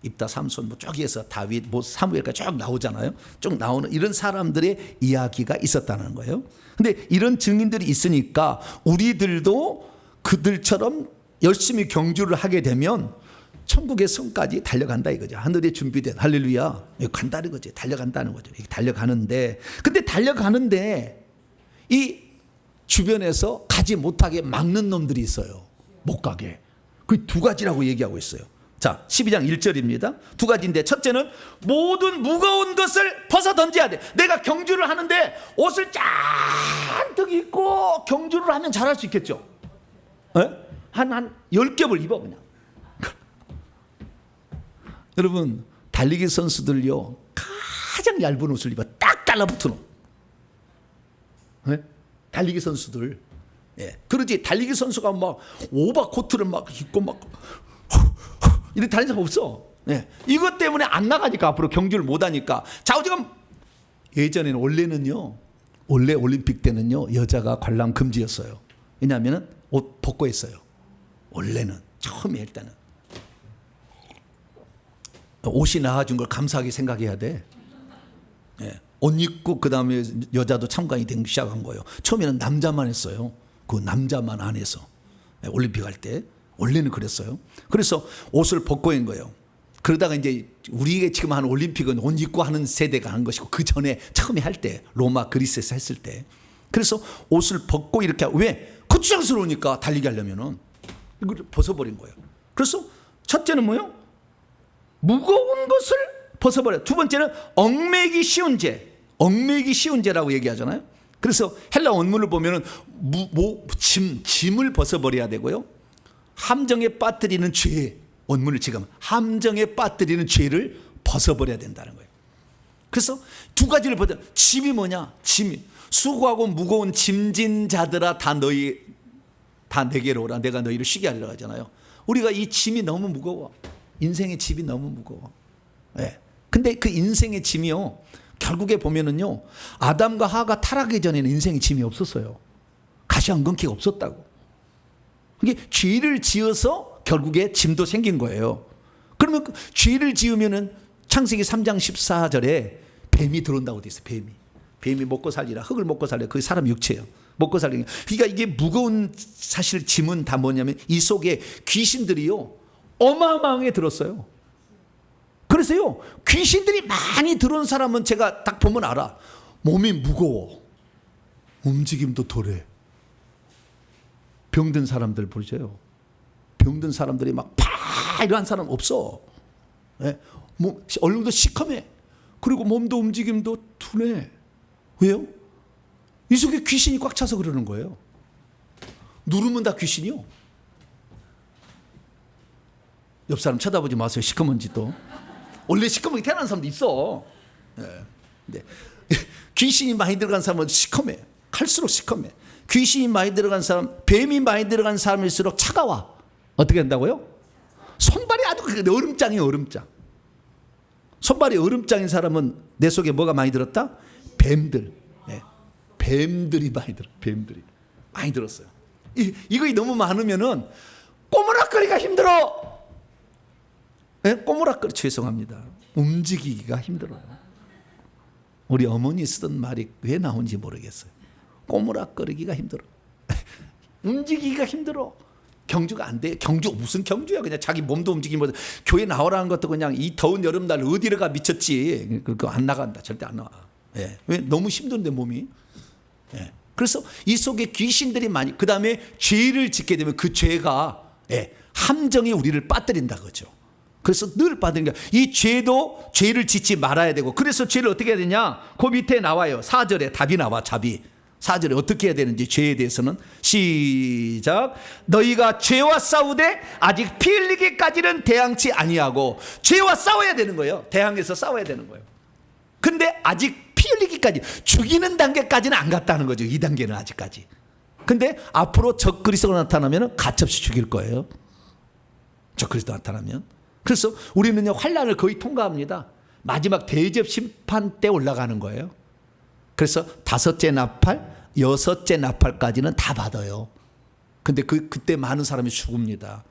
입다, 삼손, 쭉 해서 다윗, 사무엘까지 쭉 나오잖아요. 쭉 나오는 이런 사람들의 이야기가 있었다는 거예요. 근데 이런 증인들이 있으니까 우리들도 그들처럼 열심히 경주를 하게 되면 천국의 성까지 달려간다 이거죠. 하늘에 준비된, 할렐루야, 간다는 거죠. 달려간다는 거죠. 달려가는데, 근데 달려가는데 이 주변에서 가지 못하게 막는 놈들이 있어요. 못 가게. 그 두 가지라고 얘기하고 있어요. 자, 12장 1절입니다. 두 가지인데, 첫째는 모든 무거운 것을 벗어 던져야 돼. 내가 경주를 하는데 옷을 잔뜩 입고 경주를 하면 잘할 수 있겠죠? 한 10겹을 입어 그냥. 여러분, 달리기 선수들요, 가장 얇은 옷을 입어. 딱 달라붙은 옷. 달리기 선수들. 그러지, 달리기 선수가 막 오버 코트를 막 입고 막 이렇게 다니는 사람 없어. 이것 때문에 안 나가니까, 앞으로 경주를 못 하니까. 자, 지금 예전에는, 원래 올림픽 때는요, 여자가 관람 금지였어요. 왜냐하면 옷 벗고 했어요. 원래는 처음에 일단은 옷이 나아진 걸 감사하게 생각해야 돼. 옷 입고 그 다음에 여자도 참관이 되기 시작한 거예요. 처음에는 남자만 했어요. 그 남자만 안 해서 올림픽 할 때 원래는 그랬어요. 그래서 옷을 벗고 한 거예요. 그러다가 이제 우리가 지금 하는 올림픽은 옷 입고 하는 세대가 한 것이고, 그 전에 처음에 할 때 로마 그리스에서 했을 때, 그래서 옷을 벗고 이렇게, 왜? 거추장스러우니까 달리기 하려면은 이걸 벗어버린 거예요. 그래서 첫째는 뭐요? 무거운 것을 벗어버려. 두 번째는 얽매기 쉬운 죄. 얽매기 쉬운 죄라고 얘기하잖아요. 그래서 헬라 원문을 보면은 짐을 벗어버려야 되고요. 함정에 빠뜨리는 죄, 원문을 지금 함정에 빠뜨리는 죄를 벗어버려야 된다는 거예요. 그래서 두 가지를 벗어. 짐이 뭐냐? 짐이 수고하고 무거운 짐진 자들아 다 내게로 오라. 내가 너희를 쉬게 하리라 하잖아요. 우리가 이 짐이 너무 무거워. 인생의 짐이 너무 무거워. 근데 그 인생의 짐이요, 결국에 보면은요, 아담과 하와가 타락하기 전에는 인생의 짐이 없었어요. 가시안건키가 없었다고. 이게 죄를 지어서 결국에 짐도 생긴 거예요. 그러면 그 죄를 지으면은 창세기 3장 14절에 뱀이 들어온다고 돼 있어요. 뱀이 먹고 살리라. 흙을 먹고 살리라. 그게 사람 육체예요. 먹고 살리는. 그러니까 이게 무거운, 사실 짐은 다 뭐냐면 이 속에 귀신들이요, 어마어마하게 들었어요. 그래서요, 귀신들이 많이 들어온 사람은 제가 딱 보면 알아. 몸이 무거워. 움직임도 덜해. 병든 사람들 보세요. 병든 사람들이 막 파 이러한 사람 없어. 얼굴도 시커매. 그리고 몸도 움직임도 둔해. 왜요? 이 속에 귀신이 꽉 차서 그러는 거예요. 누르면 다 귀신이요. 옆 사람 쳐다보지 마세요. 시커먼지 또. 원래 시커멓게 태어난 사람도 있어. 네. 귀신이 많이 들어간 사람은 시커매. 갈수록 시커매. 귀신이 많이 들어간 사람, 뱀이 많이 들어간 사람일수록 차가워. 어떻게 된다고요? 손발이 아주 얼음장이에요. 얼음장. 손발이 얼음장인 사람은 내 속에 뭐가 많이 들었다? 뱀들. 뱀들이 많이 들어. 뱀들이 많이 들었어요. 이거 너무 많으면은 꼬무락거리가 힘들어. 꼬무락거리, 죄송합니다. 움직이기가 힘들어요. 우리 어머니 쓰던 말이 왜 나온지 모르겠어요. 꼬무락거리기가 힘들어. 움직이기가 힘들어. 경주가 안 돼. 경주 무슨 경주야? 그냥 자기 몸도 움직이면 교회 나오라는 것도 그냥 이 더운 여름날 어디를 가 미쳤지. 그거 안 나간다. 절대 안 나와. 왜? 너무 힘든데 몸이. 그래서 이 속에 귀신들이 많이. 그 다음에 죄를 짓게 되면 그 죄가 함정이 우리를 빠뜨린다 그죠. 그래서 늘 빠뜨리는 거야. 이 죄도 죄를 짓지 말아야 되고. 그래서 죄를 어떻게 해야 되냐? 그 밑에 나와요. 4절에 답이 나와. 답이. 4절에 어떻게 해야 되는지, 죄에 대해서는. 시작. 너희가 죄와 싸우되 아직 피 흘리기까지는 대항치 아니하고. 죄와 싸워야 되는 거예요. 대항해서 싸워야 되는 거예요. 근데 아직 피 흘리기까지, 죽이는 단계까지는 안 갔다는 거죠. 이 단계는 아직까지. 근데 앞으로 적그리스도가 나타나면 가차없이 죽일 거예요. 적그리스도 나타나면. 그래서 우리는요, 환난을 거의 통과합니다. 마지막 대접 심판 때 올라가는 거예요. 그래서 5째 나팔, 6째 나팔까지는 다 받아요. 근데 그때 많은 사람이 죽습니다.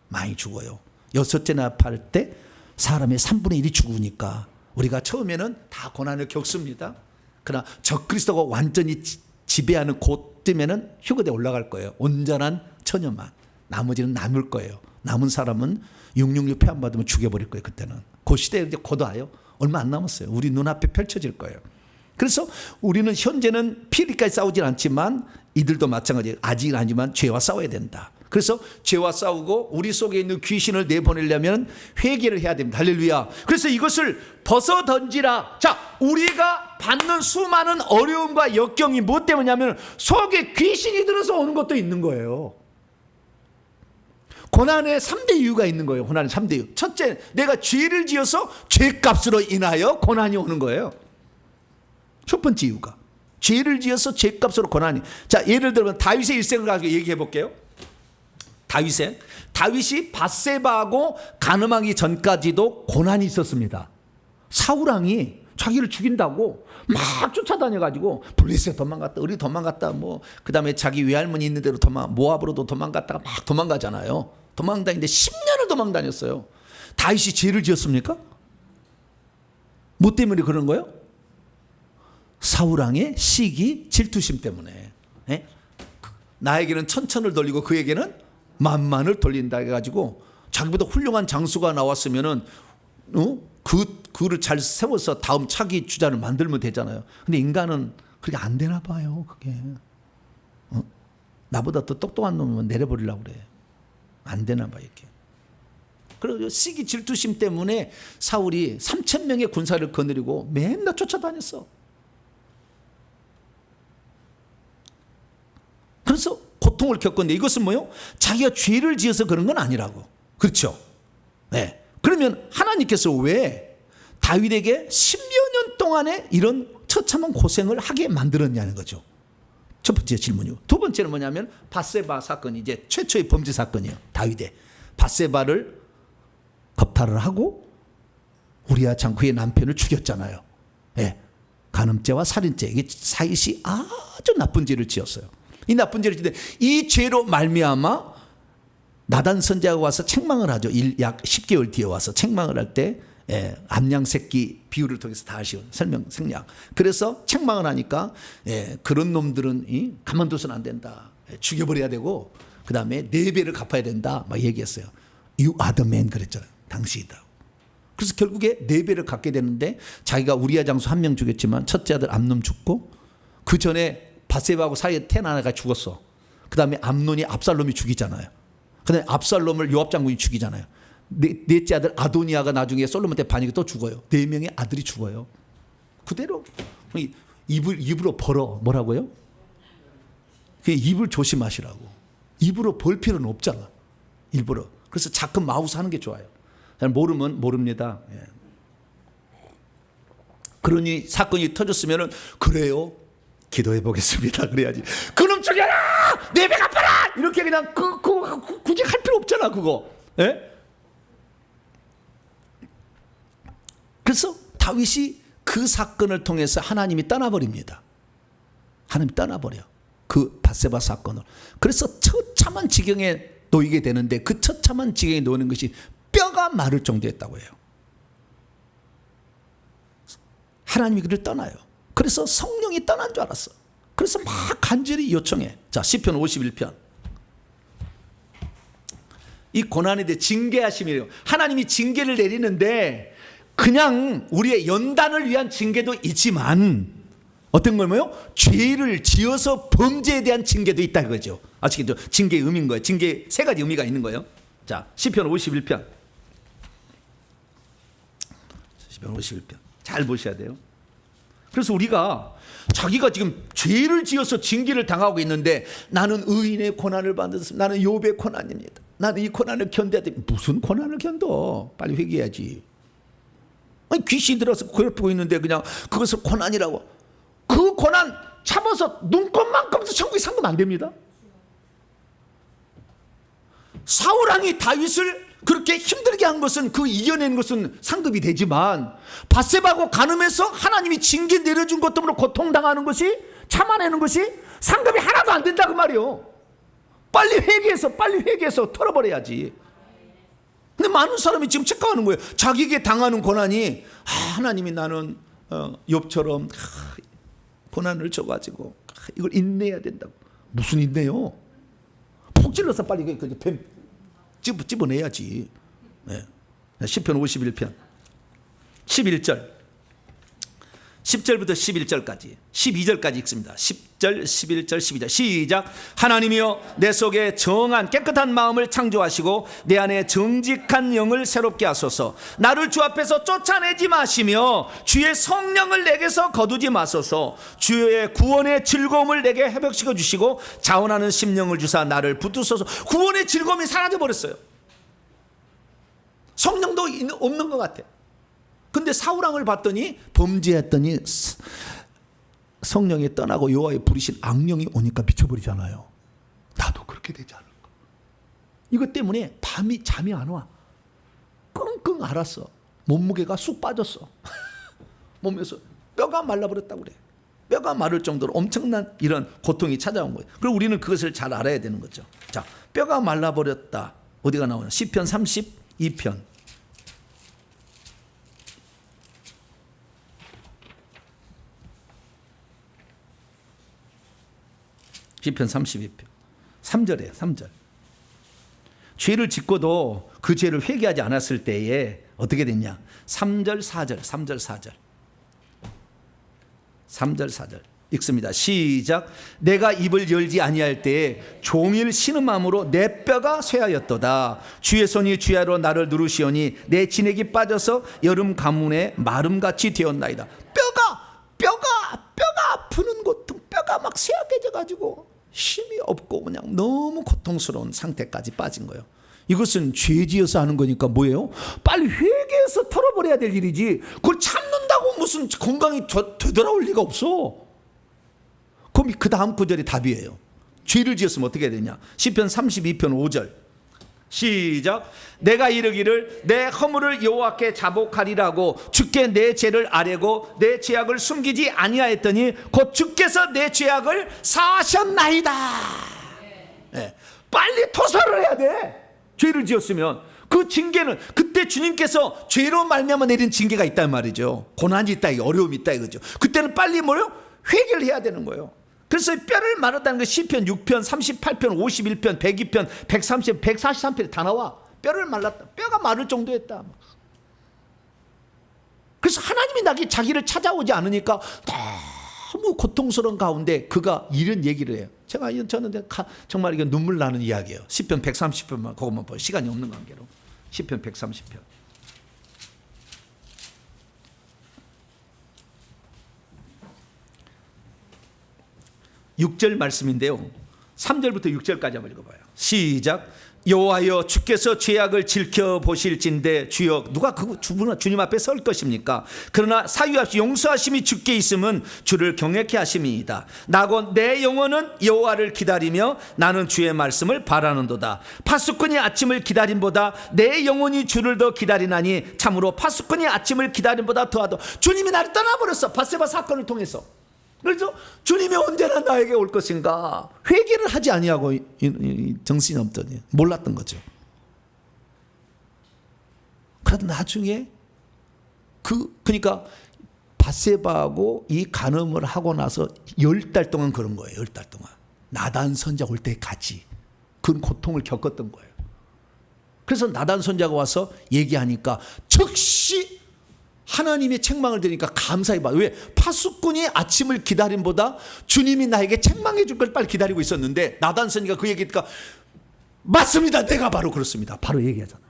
많이 죽어요. 6째 나팔 때 사람의 3분의 1이 죽으니까 우리가 처음에는 다 고난을 겪습니다. 그러나 적그리스도가 완전히 지배하는 그때면은 휴거대에 올라갈 거예요. 온전한 처녀만. 나머지는 남을 거예요. 남은 사람은 666 표 안 받으면 죽여버릴 거예요. 그때는. 그 시대에 이제 곧 와요. 얼마 안 남았어요. 우리 눈앞에 펼쳐질 거예요. 그래서 우리는 현재는 피리까지 싸우진 않지만 이들도 마찬가지예요. 아직은 아니지만 죄와 싸워야 된다. 그래서 죄와 싸우고 우리 속에 있는 귀신을 내보내려면 회개를 해야 됩니다. 할렐루야. 그래서 이것을 벗어 던지라. 자, 우리가 받는 수많은 어려움과 역경이 무엇 때문이냐면 속에 귀신이 들어서 오는 것도 있는 거예요. 고난의 3대 이유가 있는 거예요. 고난의 3대 이유. 첫째, 내가 죄를 지어서 죄값으로 인하여 고난이 오는 거예요. 첫 번째 이유가 죄를 지어서 죄값으로 고난이. 자, 예를 들면 다윗의 일생을 가지고 얘기해 볼게요. 다윗이 밧세바하고 간음하기 전까지도 고난이 있었습니다. 사울 왕이 자기를 죽인다고 막 쫓아다녀가지고 블레셋에 도망갔다, 어디 도망갔다, 뭐 그다음에 자기 외할머니 있는 데로 모압으로도 도망갔다가 막 도망가잖아요. 도망다니는데 10년을 도망다녔어요. 다윗이 죄를 지었습니까? 뭐 때문에 그런 거예요? 사울 왕의 시기, 질투심 때문에. 나에게는 천천을 돌리고 그에게는 만만을 돌린다 해가지고 자기보다 훌륭한 장수가 나왔으면은 그를 잘 세워서 다음 차기 주자를 만들면 되잖아요. 근데 인간은 그렇게 안 되나 봐요. 그게 나보다 더 똑똑한 놈은 내려버리려고 그래. 안 되나 봐 이렇게. 그래서 시기 질투심 때문에 사울이 3,000명의 군사를 거느리고 맨날 쫓아다녔어. 그래서 고통을 겪었는데 이것은 뭐요? 자기가 죄를 지어서 그런 건 아니라고. 그렇죠? 네. 그러면 하나님께서 왜 다윗에게 10여 년 동안에 이런 처참한 고생을 하게 만들었냐는 거죠. 첫 번째 질문이요. 두 번째는 뭐냐면 밧세바 사건이 이제 최초의 범죄 사건이에요. 다윗의 밧세바를 겁탈을 하고 우리아 장쿠의 남편을 죽였잖아요. 네. 간음죄와 살인죄. 이게 다윗이 아주 나쁜 죄를 지었어요. 이 나쁜 죄를 지는데 이 죄로 말미암아 나단 선지자가 와서 책망을 하죠. 약 10개월 뒤에 와서 책망을 할 때 암양 새끼 비유를 통해서 다 하시오. 생략. 그래서 책망을 하니까 그런 놈들은 가만둬서는 안 된다. 죽여버려야 되고 그 다음에 4배를 갚아야 된다. 막 얘기했어요. You are the man 그랬잖아요. 당시이다. 그래서 결국에 4배를 갚게 되는데 자기가 우리아 장수 1명 죽였지만 첫째 아들 암논 죽고 그 전에 밧세바하고 사이에 태어나가 죽었어. 그 다음에 암논이 압살롬이 죽이잖아요. 그 다음에 압살롬을 요압 장군이 죽이잖아요. 넷째 아들 아도니아가 나중에 솔로몬 때 반역에 또 죽어요. 4명의 아들이 죽어요. 그대로 입으로 벌어. 뭐라고요? 입을 조심하시라고. 입으로 벌 필요는 없잖아. 일부러. 그래서 자꾸 마우스 하는 게 좋아요. 모르면 모릅니다. 그러니 사건이 터졌으면 그래요. 기도해 보겠습니다. 그래야지. 그놈 죽여라! 4배 갚아라! 이렇게 그냥 굳이 할 필요 없잖아 그거. 그래서 다윗이 그 사건을 통해서 하나님이 떠나버립니다. 하나님이 떠나버려. 그 밧세바 사건을. 그래서 처참한 지경에 놓이게 되는데 그 처참한 지경에 놓이는 것이 뼈가 마를 정도였다고 해요. 하나님이 그를 떠나요. 그래서 성령이 떠난 줄 알았어. 그래서 막 간절히 요청해. 자, 시편 51편. 이 고난에 대해 징계하심이래요. 하나님이 징계를 내리는데 그냥 우리의 연단을 위한 징계도 있지만 어떤 거예요? 죄를 지어서 범죄에 대한 징계도 있다 이거죠. 아시겠죠? 징계의 의미인 거예요. 징계 3가지 의미가 있는 거예요. 자, 시편 51편. 시편 51편. 잘 보셔야 돼요. 그래서 우리가 자기가 지금 죄를 지어서 징계를 당하고 있는데 나는 의인의 고난을 받았습니다. 나는 욥의 고난입니다. 나는 이 고난을 견뎌야 돼. 무슨 고난을 견뎌? 빨리 회개해야지. 아니, 귀신이 들어서 괴롭히고 있는데 그냥 그것을 고난이라고. 그 고난 참아서 눈곱만큼도 천국에 상금 안 됩니다. 사울왕이 다윗을 그렇게 힘들게 한 것은 그 이겨낸 것은 상급이 되지만 밧세바하고 간음해서 하나님이 징계 내려준 것 때문에 고통당하는 것이 참아내는 것이 상급이 하나도 안 된다 그 말이요. 빨리 회개해서 털어버려야지. 근데 많은 사람이 지금 착각하는 거예요. 자기에게 당하는 고난이 하나님이 나는 욥처럼 고난을 줘가지고 이걸 인내해야 된다고. 무슨 인내요? 푹 찔러서 빨리 뱀 집어내야지. 시편 51편 11절 10절부터 11절까지 12절까지 읽습니다. 10절, 11절, 12절 시작. 하나님이여 내 속에 정한 깨끗한 마음을 창조하시고 내 안에 정직한 영을 새롭게 하소서. 나를 주 앞에서 쫓아내지 마시며 주의 성령을 내게서 거두지 마소서. 주의 구원의 즐거움을 내게 회복시켜 주시고 자원하는 심령을 주사 나를 붙드소서. 구원의 즐거움이 사라져 버렸어요. 성령도 없는 것 같아. 근데 사울왕을 봤더니 범죄했더니 성령이 떠나고 여호와의 부리신 악령이 오니까 미쳐버리잖아요. 나도 그렇게 되지 않을까. 이것 때문에 밤이 잠이 안 와. 끙끙 앓았어. 몸무게가 쑥 빠졌어. 몸에서 뼈가 말라버렸다고 그래. 뼈가 마를 정도로 엄청난 이런 고통이 찾아온 거예요. 그리고 우리는 그것을 잘 알아야 되는 거죠. 자, 뼈가 말라버렸다. 어디가 나오냐? 시편 32편. 시편 32편 3절이에요. 3절. 죄를 짓고도 그 죄를 회개하지 않았을 때에 어떻게 됐냐? 3절 4절 3절 4절 3절 4절 읽습니다. 시작. 내가 입을 열지 아니할 때에 종일 신음함으로 내 뼈가 쇠하였도다. 주의 손이 주야로 나를 누르시오니 내 진액이 빠져서 여름 가뭄에 마름같이 되었나이다. 뼈가 아프는 고통, 뼈가 막 쇠약해져 가지고 힘이 없고 그냥 너무 고통스러운 상태까지 빠진 거예요. 이것은 죄지어서 하는 거니까 뭐예요? 빨리 회개해서 털어버려야 될 일이지 그걸 참는다고 무슨 건강이 되돌아올 리가 없어. 그럼 그 다음 구절이 답이에요. 죄를 지었으면 어떻게 되냐? 시편 32편 5절 시작. 내가 이르기를 내 허물을 여호와께 자복하리라고 주께 내 죄를 아뢰고 내 죄악을 숨기지 아니하였더니 곧 주께서 내 죄악을 사하셨나이다. 네. 빨리 토설을 해야 돼. 죄를 지었으면 그 징계는 그때 주님께서 죄로 말미암아 내린 징계가 있단 말이죠. 고난이 있다, 어려움이 있다 이거죠. 그때는 빨리 뭐요? 회개를 해야 되는 거예요. 그래서 뼈를 말았다는 거 시편 6편, 38편, 51편, 102편, 130, 143편에 다 나와. 뼈를 말랐다. 뼈가 마를 정도였다. 그래서 하나님이 자기를 찾아오지 않으니까 너무 고통스러운 가운데 그가 이런 얘기를 해요. 저는 정말 이게 눈물 나는 이야기예요. 시편 130편만 그것만 봐요. 시간이 없는 관계로. 시편 130편. 6절 말씀인데요. 3절부터 6절까지 한번 읽어봐요. 시작. 여호와여 주께서 죄악을 질켜보실진대 주여 누가 주님 앞에 설 것입니까? 그러나 사유 없이 용서하심이 주께 있음은 주를 경외케 하심이이다. 나곧 내 영혼은 여호와를 기다리며 나는 주의 말씀을 바라는도다. 파수꾼이 아침을 기다림보다 내 영혼이 주를 더 기다리나니 참으로 파수꾼이 아침을 기다림보다 더하다. 주님이 나를 떠나버렸어. 밧세바 사건을 통해서. 그래서 주님이 언제나 나에게 올 것인가 회개를 하지 아니하고 정신이 없더니 몰랐던 거죠. 그러다 나중에 그러니까 밧세바하고 이 간음을 하고 나서 10달 동안 그런 거예요. 10달 동안 나단 선자 올 때까지 그런 고통을 겪었던 거예요. 그래서 나단 선자가 와서 얘기하니까 즉시 하나님의 책망을 들으니까 감사히 봐. 왜? 파수꾼이 아침을 기다림보다 주님이 나에게 책망해 줄 걸 빨리 기다리고 있었는데 나단 선지가 그 얘기니까 맞습니다. 내가 바로 그렇습니다. 바로 얘기하잖아.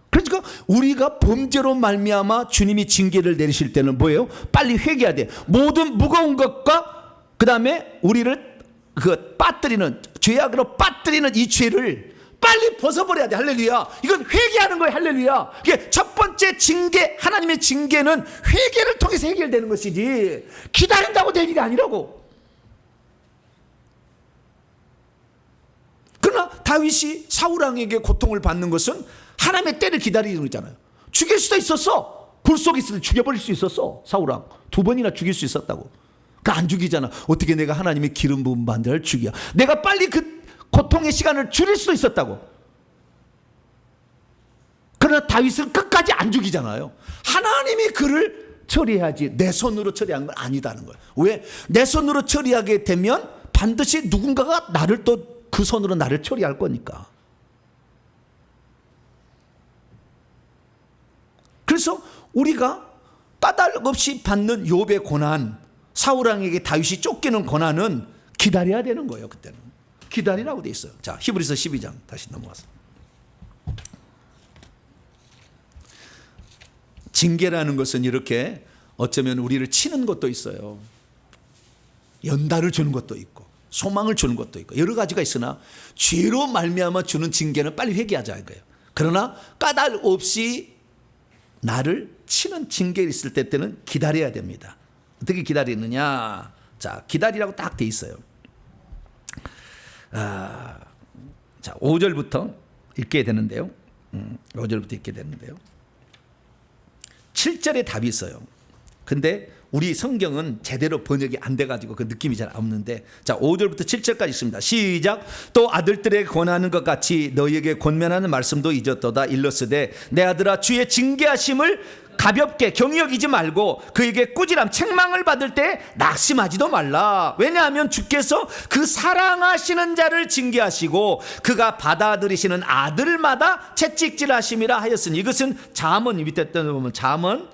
그러니까 우리가 범죄로 말미암아 주님이 징계를 내리실 때는 뭐예요? 빨리 회개해야 돼. 모든 무거운 것과 그 다음에 우리를 빠뜨리는 죄악으로 빠뜨리는 이 죄를 빨리 벗어버려야 돼. 할렐루야. 이건 회개하는 거예요. 할렐루야. 이게 첫 번째 징계, 하나님의 징계는 회개를 통해서 해결되는 것이지 기다린다고 될 일이 아니라고. 그러나 다윗이 사울왕에게 고통을 받는 것은 하나님의 때를 기다리는 거잖아요. 죽일 수도 있었어. 불 속에 있을 때 죽여버릴 수 있었어. 사울왕 2번이나 죽일 수 있었다고. 그 안 죽이잖아. 어떻게 내가 하나님의 기름 부은 반대를 죽여. 내가 빨리 그 고통의 시간을 줄일 수도 있었다고. 그러나 다윗은 끝까지 안 죽이잖아요. 하나님이 그를 처리해야지 내 손으로 처리한 건 아니다는 거예요. 왜? 내 손으로 처리하게 되면 반드시 누군가가 나를 또 그 손으로 나를 처리할 거니까. 그래서 우리가 까닭 없이 받는 욥의 고난, 사울 왕에게 다윗이 쫓기는 고난은 기다려야 되는 거예요. 그때는 기다리라고 돼 있어요. 자, 히브리서 12장 다시 넘어가서. 징계라는 것은 이렇게 어쩌면 우리를 치는 것도 있어요. 연단을 주는 것도 있고 소망을 주는 것도 있고 여러 가지가 있으나 죄로 말미암아 주는 징계는 빨리 회개하자 이거예요. 그러나 까닭 없이 나를 치는 징계가 있을 때는 기다려야 됩니다. 어떻게 기다리느냐? 자, 기다리라고 딱 돼 있어요. 자, 5절부터 읽게 되는데요. 5절부터 읽게 되는데요. 7절에 답이 있어요. 근데 우리 성경은 제대로 번역이 안 돼가지고 그 느낌이 잘 없는데, 자, 5절부터 7절까지 있습니다. 시작. 또 아들들에게 권하는 것 같이 너희에게 권면하는 말씀도 잊었도다. 일렀으되 내 아들아 주의 징계하심을 가볍게 경히 여기지 말고 그에게 꾸지람 책망을 받을 때 낙심하지도 말라. 왜냐하면 주께서 그 사랑하시는 자를 징계하시고 그가 받아들이시는 아들마다 채찍질하심이라 하였으니, 이것은 잠언 밑에 보면 잠언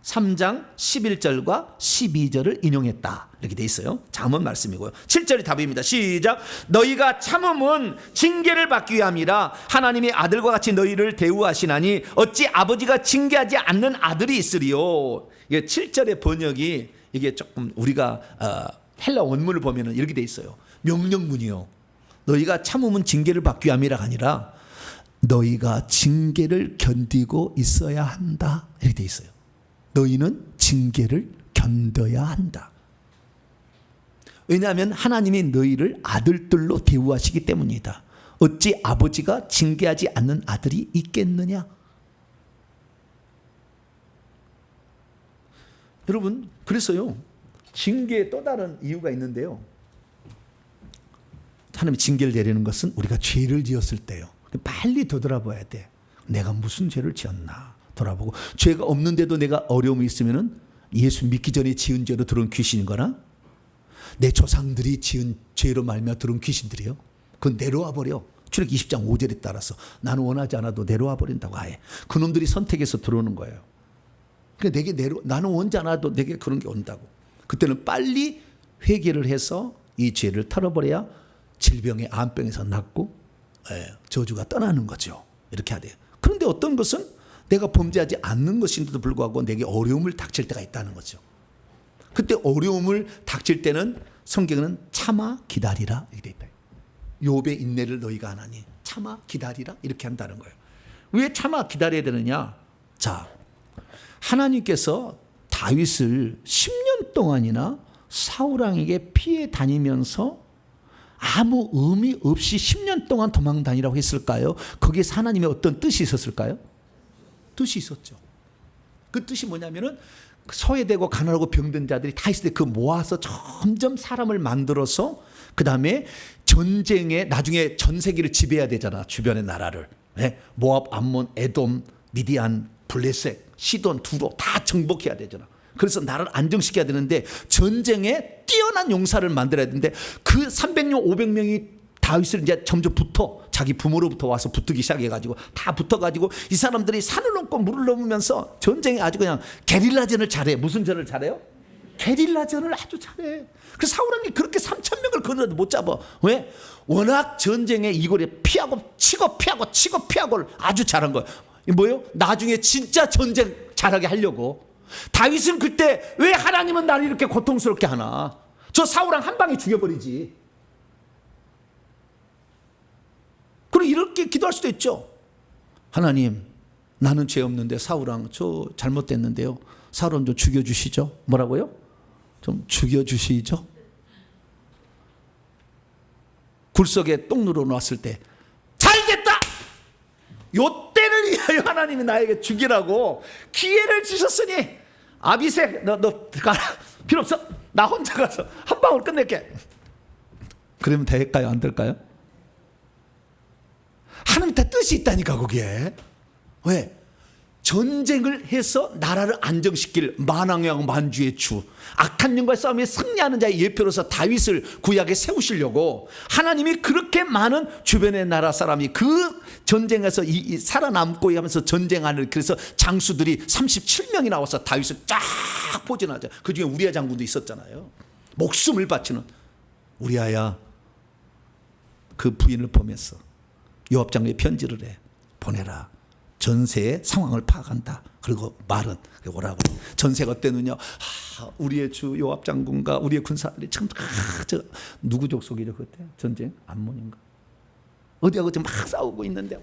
3장 11절과 12절을 인용했다 이렇게 돼 있어요. 잠언 말씀이고요. 7절이 답입니다. 시작. 너희가 참음은 징계를 받기 위함이라. 하나님이 아들과 같이 너희를 대우하시나니 어찌 아버지가 징계하지 않는 아들이 있으리요. 이게 7절의 번역이 이게 조금 우리가 헬라 원문을 보면 이렇게 돼 있어요. 명령문이요. 너희가 참음은 징계를 받기 위함이라 아니라 너희가 징계를 견디고 있어야 한다 이렇게 돼 있어요. 너희는 징계를 견뎌야 한다. 왜냐하면 하나님이 너희를 아들들로 대우하시기 때문이다. 어찌 아버지가 징계하지 않는 아들이 있겠느냐? 여러분, 그래서요, 징계에 또 다른 이유가 있는데요. 하나님이 징계를 내리는 것은 우리가 죄를 지었을 때요. 빨리 되돌아봐야 돼. 내가 무슨 죄를 지었나 돌아보고, 죄가 없는데도 내가 어려움이 있으면은 예수 믿기 전에 지은 죄로 들어온 귀신이거나 내 조상들이 지은 죄로 말미암아 들어온 귀신들이요, 그건 내려와 버려. 출애굽기 20장 5절에 따라서 나는 원하지 않아도 내려와 버린다고 아예. 그놈들이 선택해서 들어오는 거예요. 그러니까 내게 나는 원하지 않아도 내게 그런 게 온다고. 그때는 빨리 회개를 해서 이 죄를 털어버려야 질병의 암병에서 낫고 저주가 떠나는 거죠. 이렇게 해야 돼요. 그런데 어떤 것은 내가 범죄하지 않는 것인데도 불구하고 내게 어려움을 닥칠 때가 있다는 거죠. 그때 어려움을 닥칠 때는 성경은 참아 기다리라 이렇게 돼 있다. 욥의 인내를 너희가 하나니 참아 기다리라 이렇게 한다는 거예요. 왜 참아 기다려야 되느냐? 자, 하나님께서 다윗을 10년 동안이나 사울 왕에게 피해 다니면서 아무 의미 없이 10년 동안 도망 다니라고 했을까요? 거기에 하나님의 어떤 뜻이 있었을까요? 뜻이 있었죠. 그 뜻이 뭐냐면은 소외되고 가난하고 병든 자들이 다 있을 때 그 모아서 점점 사람을 만들어서 그 다음에 전쟁에 나중에 전 세계를 지배해야 되잖아. 주변의 나라를. 모압, 암몬, 에돔, 미디안, 블레셋, 시돈, 두로 다 정복해야 되잖아. 그래서 나라를 안정시켜야 되는데 전쟁에 뛰어난 용사를 만들어야 되는데 그 300명, 500명이 다윗을 이제 점점 자기 부모로부터 와서 붙기 시작해가지고 다 붙어가지고 이 사람들이 산을 넘고 물을 넘으면서 전쟁에 아주 그냥 게릴라전을 잘해. 무슨 전을 잘해요? 게릴라전을 아주 잘해. 그래서 사울 왕이 그렇게 3,000명을 거느려도 못 잡아. 왜? 워낙 전쟁에 이골에 피하고 치고 피하고를 아주 잘한 거예요. 뭐예요? 나중에 진짜 전쟁 잘하게 하려고. 다윗은 그때 왜 하나님은 나를 이렇게 고통스럽게 하나? 저 사울 왕 한 방에 죽여버리지. 그리고 이렇게 기도할 수도 있죠. 하나님, 나는 죄 없는데 사울 왕 저 잘못됐는데요. 사울 왕 좀 죽여주시죠. 뭐라고요? 좀 죽여주시죠. 굴속에 똥 누러 놨을 때 잘됐다. 요 때를 위하여 하나님이 나에게 죽이라고 기회를 주셨으니 아비새 너 가라. 필요 없어. 나 혼자 가서 한 방울 끝낼게. 그러면 될까요? 안 될까요? 하나님 다 뜻이 있다니까 거기에. 왜? 전쟁을 해서 나라를 안정시킬 만왕왕 만주의 주, 악한 영과의 싸움에 승리하는 자의 예표로서 다윗을 구약에 세우시려고 하나님이 그렇게 많은 주변의 나라 사람이 그 전쟁에서 살아남고 하면서 전쟁하는, 그래서 장수들이 37명이 나와서 다윗을 쫙 포진하죠. 그중에 우리아 장군도 있었잖아요. 목숨을 바치는. 우리아야 그 부인을 보면서 요압 장군에 편지를 해. 보내라. 전세의 상황을 파악한다. 그리고 말은 오라고. 전세가 어땠느냐. 우리의 주 요압 장군과 우리의 군사들이 지금 저 누구 족속이죠 그때? 전쟁? 암몬인가? 어디하고 지금 막 싸우고 있는데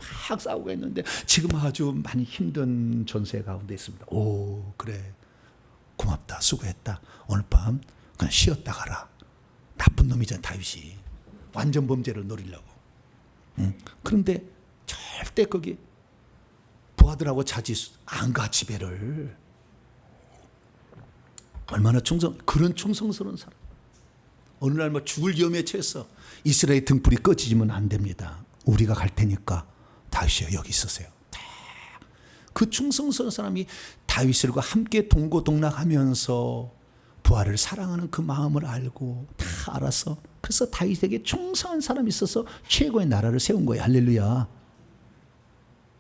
지금 아주 많이 힘든 전세 가운데 있습니다. 오, 그래. 고맙다. 수고했다. 오늘 밤 그냥 쉬었다 가라. 나쁜 놈이잖아 다윗이. 완전 범죄를 노리려고. 그런데 절대 거기 부하들하고 자지 안 가. 집에를. 얼마나 그런 충성스러운 사람. 어느 날 뭐 죽을 위험에 처해서 이스라엘 등불이 꺼지면 안 됩니다. 우리가 갈 테니까 다윗이여 여기 있으세요. 그 충성스러운 사람이 다윗과 함께 동고동락하면서 부하를 사랑하는 그 마음을 알고 다 알아서, 그래서 다윗에게 충성한 사람이 있어서 최고의 나라를 세운 거예요. 할렐루야.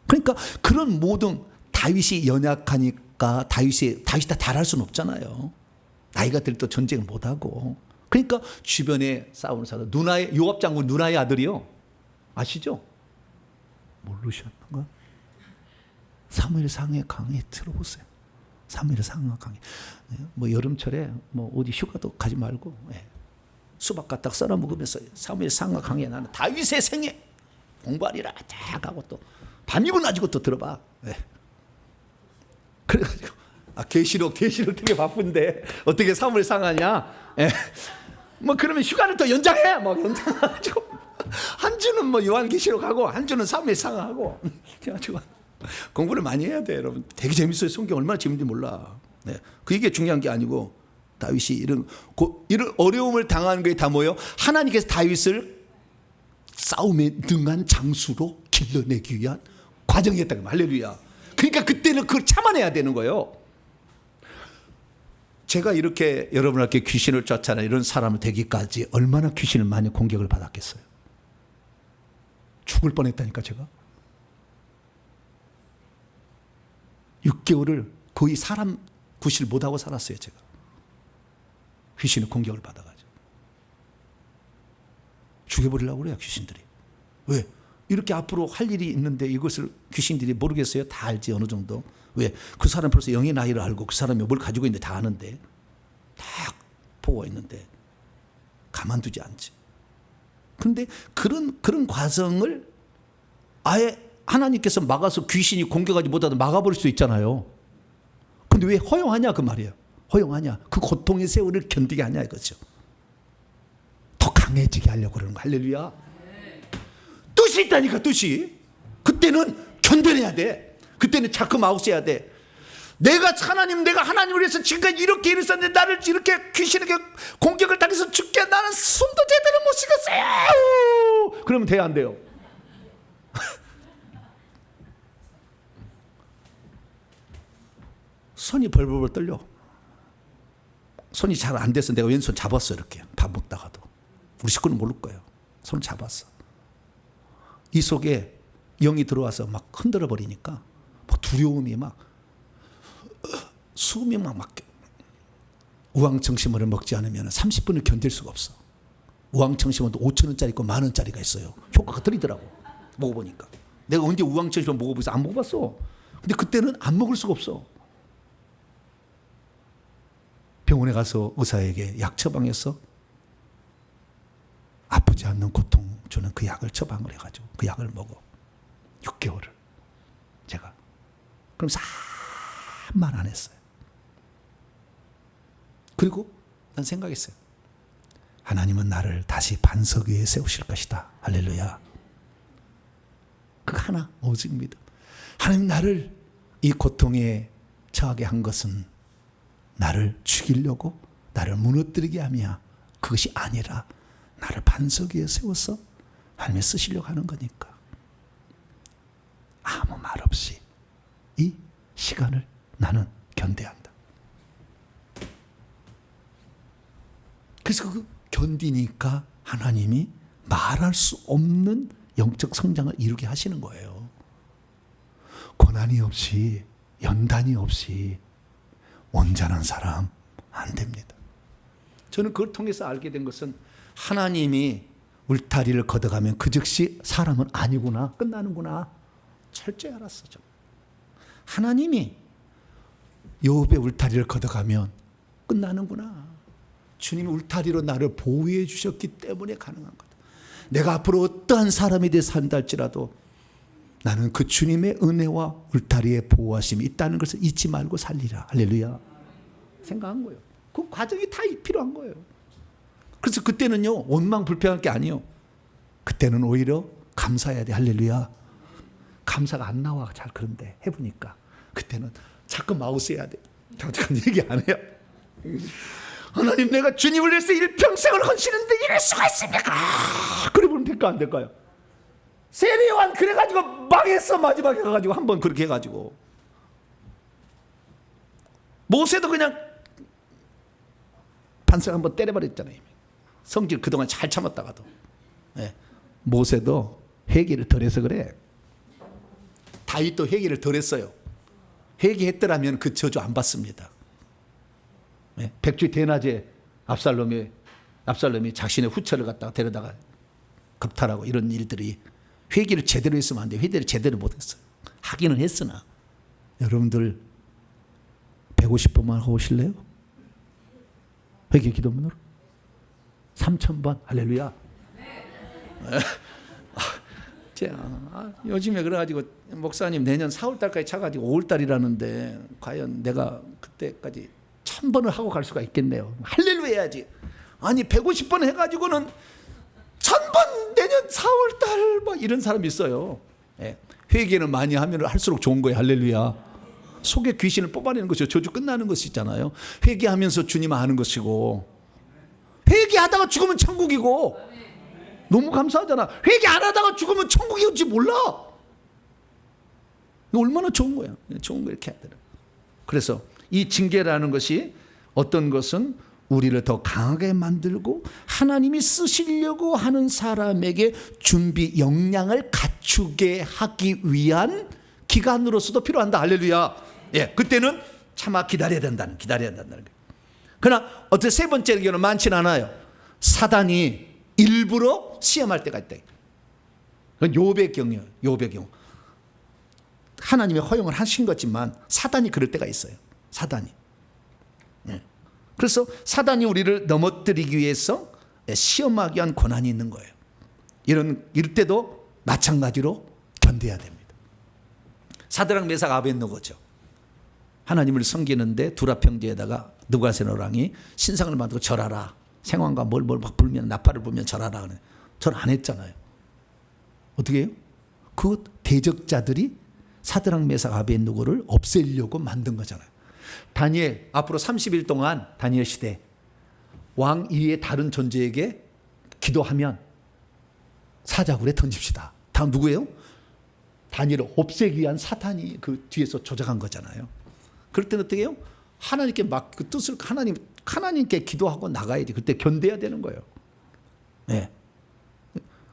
그러니까 그런 모든, 다윗이 연약하니까 다윗이 다 잘할 수는 없잖아요. 나이가 들 때 전쟁을 못하고. 그러니까 주변에 싸우는 사람, 누나의 요압 장군 누나의 아들이요. 아시죠? 모르셨는가? 사무엘상의 강의 들어보세요. 사무엘상 강의. 뭐 여름철에 뭐 어디 휴가도 가지 말고 수박 갖다 썰어 먹으면서 사무엘상 강의, 나는 다윗의 생애 공부하리라 쫙 하고 또 밤이고 낮이고 또 들어봐. 그래가지고 계시록 되게 바쁜데 어떻게 사무엘상 하냐? 뭐 그러면 휴가를 또 연장해. 막 연장해가지고 한 주는 뭐 요한계시록 하고 한 주는 사무엘상 하고. 그래가지고 공부를 많이 해야 돼, 여러분. 되게 재밌어요. 성경 얼마나 재밌는지 몰라. 그게 중요한 게 아니고, 다윗이 이런 어려움을 당하는 게 다 뭐예요? 하나님께서 다윗을 싸움에 능한 장수로 길러내기 위한 과정이었다. 할렐루야. 그러니까 그때는 그걸 참아내야 되는 거예요. 제가 이렇게 여러분에게 귀신을 쫓아내 이런 사람을 되기까지 얼마나 귀신을 많이 공격을 받았겠어요. 죽을 뻔했다니까. 제가 6개월을 거의 사람 구실 못하고 살았어요. 제가 귀신의 공격을 받아가지고. 죽여버리려고 그래요 귀신들이. 왜? 이렇게 앞으로 할 일이 있는데 이것을 귀신들이 모르겠어요? 다 알지 어느 정도. 왜? 그 사람 벌써 영의 나이를 알고 그 사람이 뭘 가지고 있는데 다 아는데, 다 보고 있는데 가만두지 않지. 그런데 그런 과정을 아예 하나님께서 막아서 귀신이 공격하지 못하도록 막아버릴 수 있잖아요. 근데 왜 허용하냐 그 말이에요. 허용하냐. 그 고통의 세월을 견디게 하냐 이거죠. 더 강해지게 하려고 그러는 거. 할렐루야. 뜻이 있다니까. 뜻이. 그때는 견뎌내야 돼. 그때는 자꾸 마우스해야 돼. 내가 하나님을 위해서 지금까지 이렇게 일했었는데 나를 이렇게 귀신에게 공격을 당해서 죽게 나는 숨도 제대로 못 쉬겠어요. 그러면 돼야 안 돼요? 손이 벌벌 떨려. 손이 잘 안 돼서 내가 왼손 잡았어. 이렇게 밥 먹다가도. 우리 식구는 모를 거예요. 손 잡았어. 이 속에 영이 들어와서 막 흔들어 버리니까 막 두려움이 막 숨이 막 우황청심원을 먹지 않으면 30분을 견딜 수가 없어. 우황청심원도 5,000원짜리 있고 10,000원짜리가 있어요. 효과가 들리더라고. 먹어보니까. 내가 언제 우황청심원 먹어보겠어? 안 먹어봤어. 근데 그때는 안 먹을 수가 없어. 병원에 가서 의사에게 약 처방해서 아프지 않는 고통 주는 그 약을 처방을 해가지고 그 약을 먹어. 6개월을 제가. 그럼 3만 안 했어요. 그리고 난 생각했어요. 하나님은 나를 다시 반석 위에 세우실 것이다. 할렐루야. 그 하나 오직 믿음. 하나님 나를 이 고통에 처하게 한 것은 나를 죽이려고, 나를 무너뜨리게 하며 그것이 아니라 나를 반석 위에 세워서 하나님이 쓰시려고 하는 거니까. 아무 말 없이 이 시간을 나는 견뎌한다. 그래서 그 견디니까 하나님이 말할 수 없는 영적 성장을 이루게 하시는 거예요. 고난이 없이, 연단이 없이 온전한 사람 안 됩니다. 저는 그걸 통해서 알게 된 것은 하나님이 울타리를 걷어가면 그 즉시 사람은 아니구나, 끝나는구나 철저히 알았어. 저. 하나님이 욥의 울타리를 걷어가면 끝나는구나. 주님이 울타리로 나를 보호해 주셨기 때문에 가능한 거다. 내가 앞으로 어떠한 사람이 되어 산다 할지라도 나는 그 주님의 은혜와 울타리의 보호하심이 있다는 것을 잊지 말고 살리라. 할렐루야. 생각한 거예요. 그 과정이 다 필요한 거예요. 그래서 그때는요, 원망 불평할 게 아니에요. 그때는 오히려 감사해야 돼. 할렐루야. 감사가 안 나와. 잘 그런데 해보니까 그때는 자꾸 마우스 해야 돼. 잠깐 얘기 안 해요. 하나님, 내가 주님을 위해서 일평생을 헌신했는데 이럴 수가 있습니까? 그래 보면 될까 안 될까요? 세례요한 그래가지고 망했어. 마지막에 가가지고 한번 그렇게 해가지고. 모세도 그냥 반석 한번 때려버렸잖아요. 성질 그동안 잘 참았다가도. 네. 모세도 회개를 덜 해서 그래. 다윗도 회개를 덜 했어요. 회개했더라면 그 저주 안 받습니다. 네. 백주의 대낮에 압살롬이 자신의 후처를 갖다가 데려다가 겁탈하고 이런 일들이, 회개를 제대로 했으면 안 돼요. 회개를 제대로 못했어요. 하기는 했으나. 여러분들 150번만 하고 오실래요? 회개 기도문으로 3000번. 할렐루야. 요즘에 그래가지고 목사님 내년 4월달까지 차가지고 5월달이라는데 과연 내가 그때까지 1000번을 하고 갈 수가 있겠네요. 할렐루야 해야지. 아니 150번 해가지고는 1000번 내년 4월달 뭐 이런 사람이 있어요. 예. 회개는 많이 하면 할수록 좋은 거예요. 할렐루야. 속에 귀신을 뽑아내는 것이죠. 저주 끝나는 것이잖아요. 회개하면서 주님 아는 것이고, 회개하다가 죽으면 천국이고. 너무 감사하잖아. 회개 안 하다가 죽으면 천국이 올지 몰라. 얼마나 좋은 거야. 좋은 거 이렇게 해야 되나. 그래서 이 징계라는 것이 어떤 것은 우리를 더 강하게 만들고 하나님이 쓰시려고 하는 사람에게 준비 역량을 갖추게 하기 위한 기간으로서도 필요한다. 할렐루야. 예, 그때는 참아 기다려야 된다는 거예요. 그러나 어떤 세 번째 경우는 많지는 않아요. 사단이 일부러 시험할 때가 있다. 그건 욥의 경우예요. 욥의 경우. 하나님이 허용을 하신 거지만 사단이 그럴 때가 있어요. 사단이. 예. 그래서 사단이 우리를 넘어뜨리기 위해서 시험하기 위한 고난이 있는 거예요. 이럴 때도 마찬가지로 견뎌야 됩니다. 사드락 메삭 아벳느고죠. 하나님을 섬기는데 두라 평지에다가 느부갓네살 왕이 신상을 만들고 절하라. 생황과 뭘 막 불면, 나팔을 불면 절하라. 절 안 했잖아요. 어떻게 해요? 그 대적자들이 사드락 메삭 아벳느고를 없애려고 만든 거잖아요. 다니엘 앞으로 30일 동안 다니엘 시대 왕 이외의 다른 존재에게 기도하면 사자굴에 던집시다. 다음 누구예요? 다니엘을 없애기 위한 사탄이 그 뒤에서 조작한 거잖아요. 그럴 때는 어떻게 해요? 하나님께 막 그 뜻을 하나님께 기도하고 나가야지. 그때 견뎌야 되는 거예요. 네.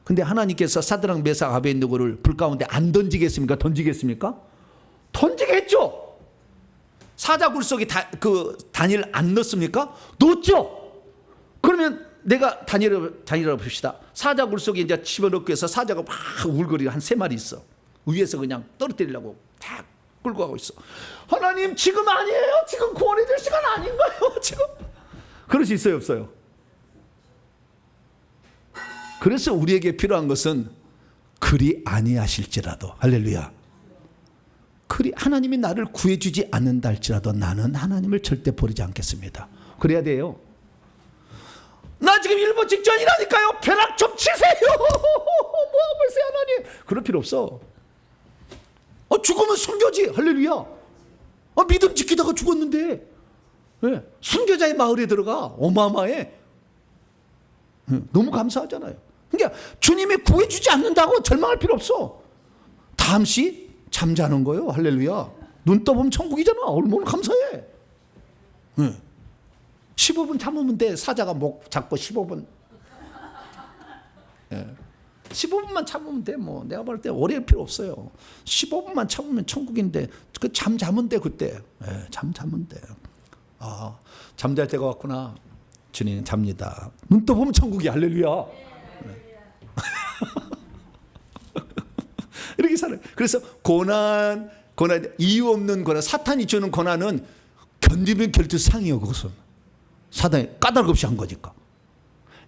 근데 하나님께서 사드락 메삭 아벳느고를 불 가운데 안 던지겠습니까? 던지겠습니까? 던지겠죠. 사자굴 속에 다니엘 안 넣습니까? 넣었죠. 그러면 내가 다니엘을 봅시다. 사자굴 속에 이제 집어넣기 위해서 사자가 막 울거리가 한 3마리 있어. 위에서 그냥 떨어뜨리려고 탁 끌고 가고 있어. 하나님 지금 아니에요. 지금 구원이 될 시간 아닌가요? 지금. 그럴 수 있어요, 없어요? 그래서 우리에게 필요한 것은 그리 아니하실지라도, 할렐루야, 그리 하나님이 나를 구해주지 않는다 할지라도 나는 하나님을 절대 버리지 않겠습니다. 그래야 돼요. 나 지금 일본 직전이라니까요. 벼락 좀 치세요. 뭐하고 있어요 하나님. 그럴 필요 없어. 죽으면 순교지. 할렐루야. 믿음 지키다가 죽었는데, 네. 순교자의 마을에 들어가. 어마어마해. 너무 감사하잖아요. 그러니까 주님이 구해주지 않는다고 절망할 필요 없어. 잠시 잠자는 거예요. 할렐루야. 눈 떠보면 천국이잖아. 얼마나 감사해. 15분 참으면 돼. 사자가 목 잡고 15분. 15분만 참으면 돼. 뭐 내가 볼 때 오래 필요 없어요. 15분만 참으면 천국인데 그 잠 자면 돼 그때. 잠 자면 돼. 아, 잠잘 때가 왔구나. 주님 잡니다. 눈 떠보면 천국이. 할렐루야. 이렇게 살아요. 그래서 고난, 이유 없는 고난, 사탄이 주는 고난은 견디면 결투 상이요. 그것은 사단이 까닭 없이 한 거니까.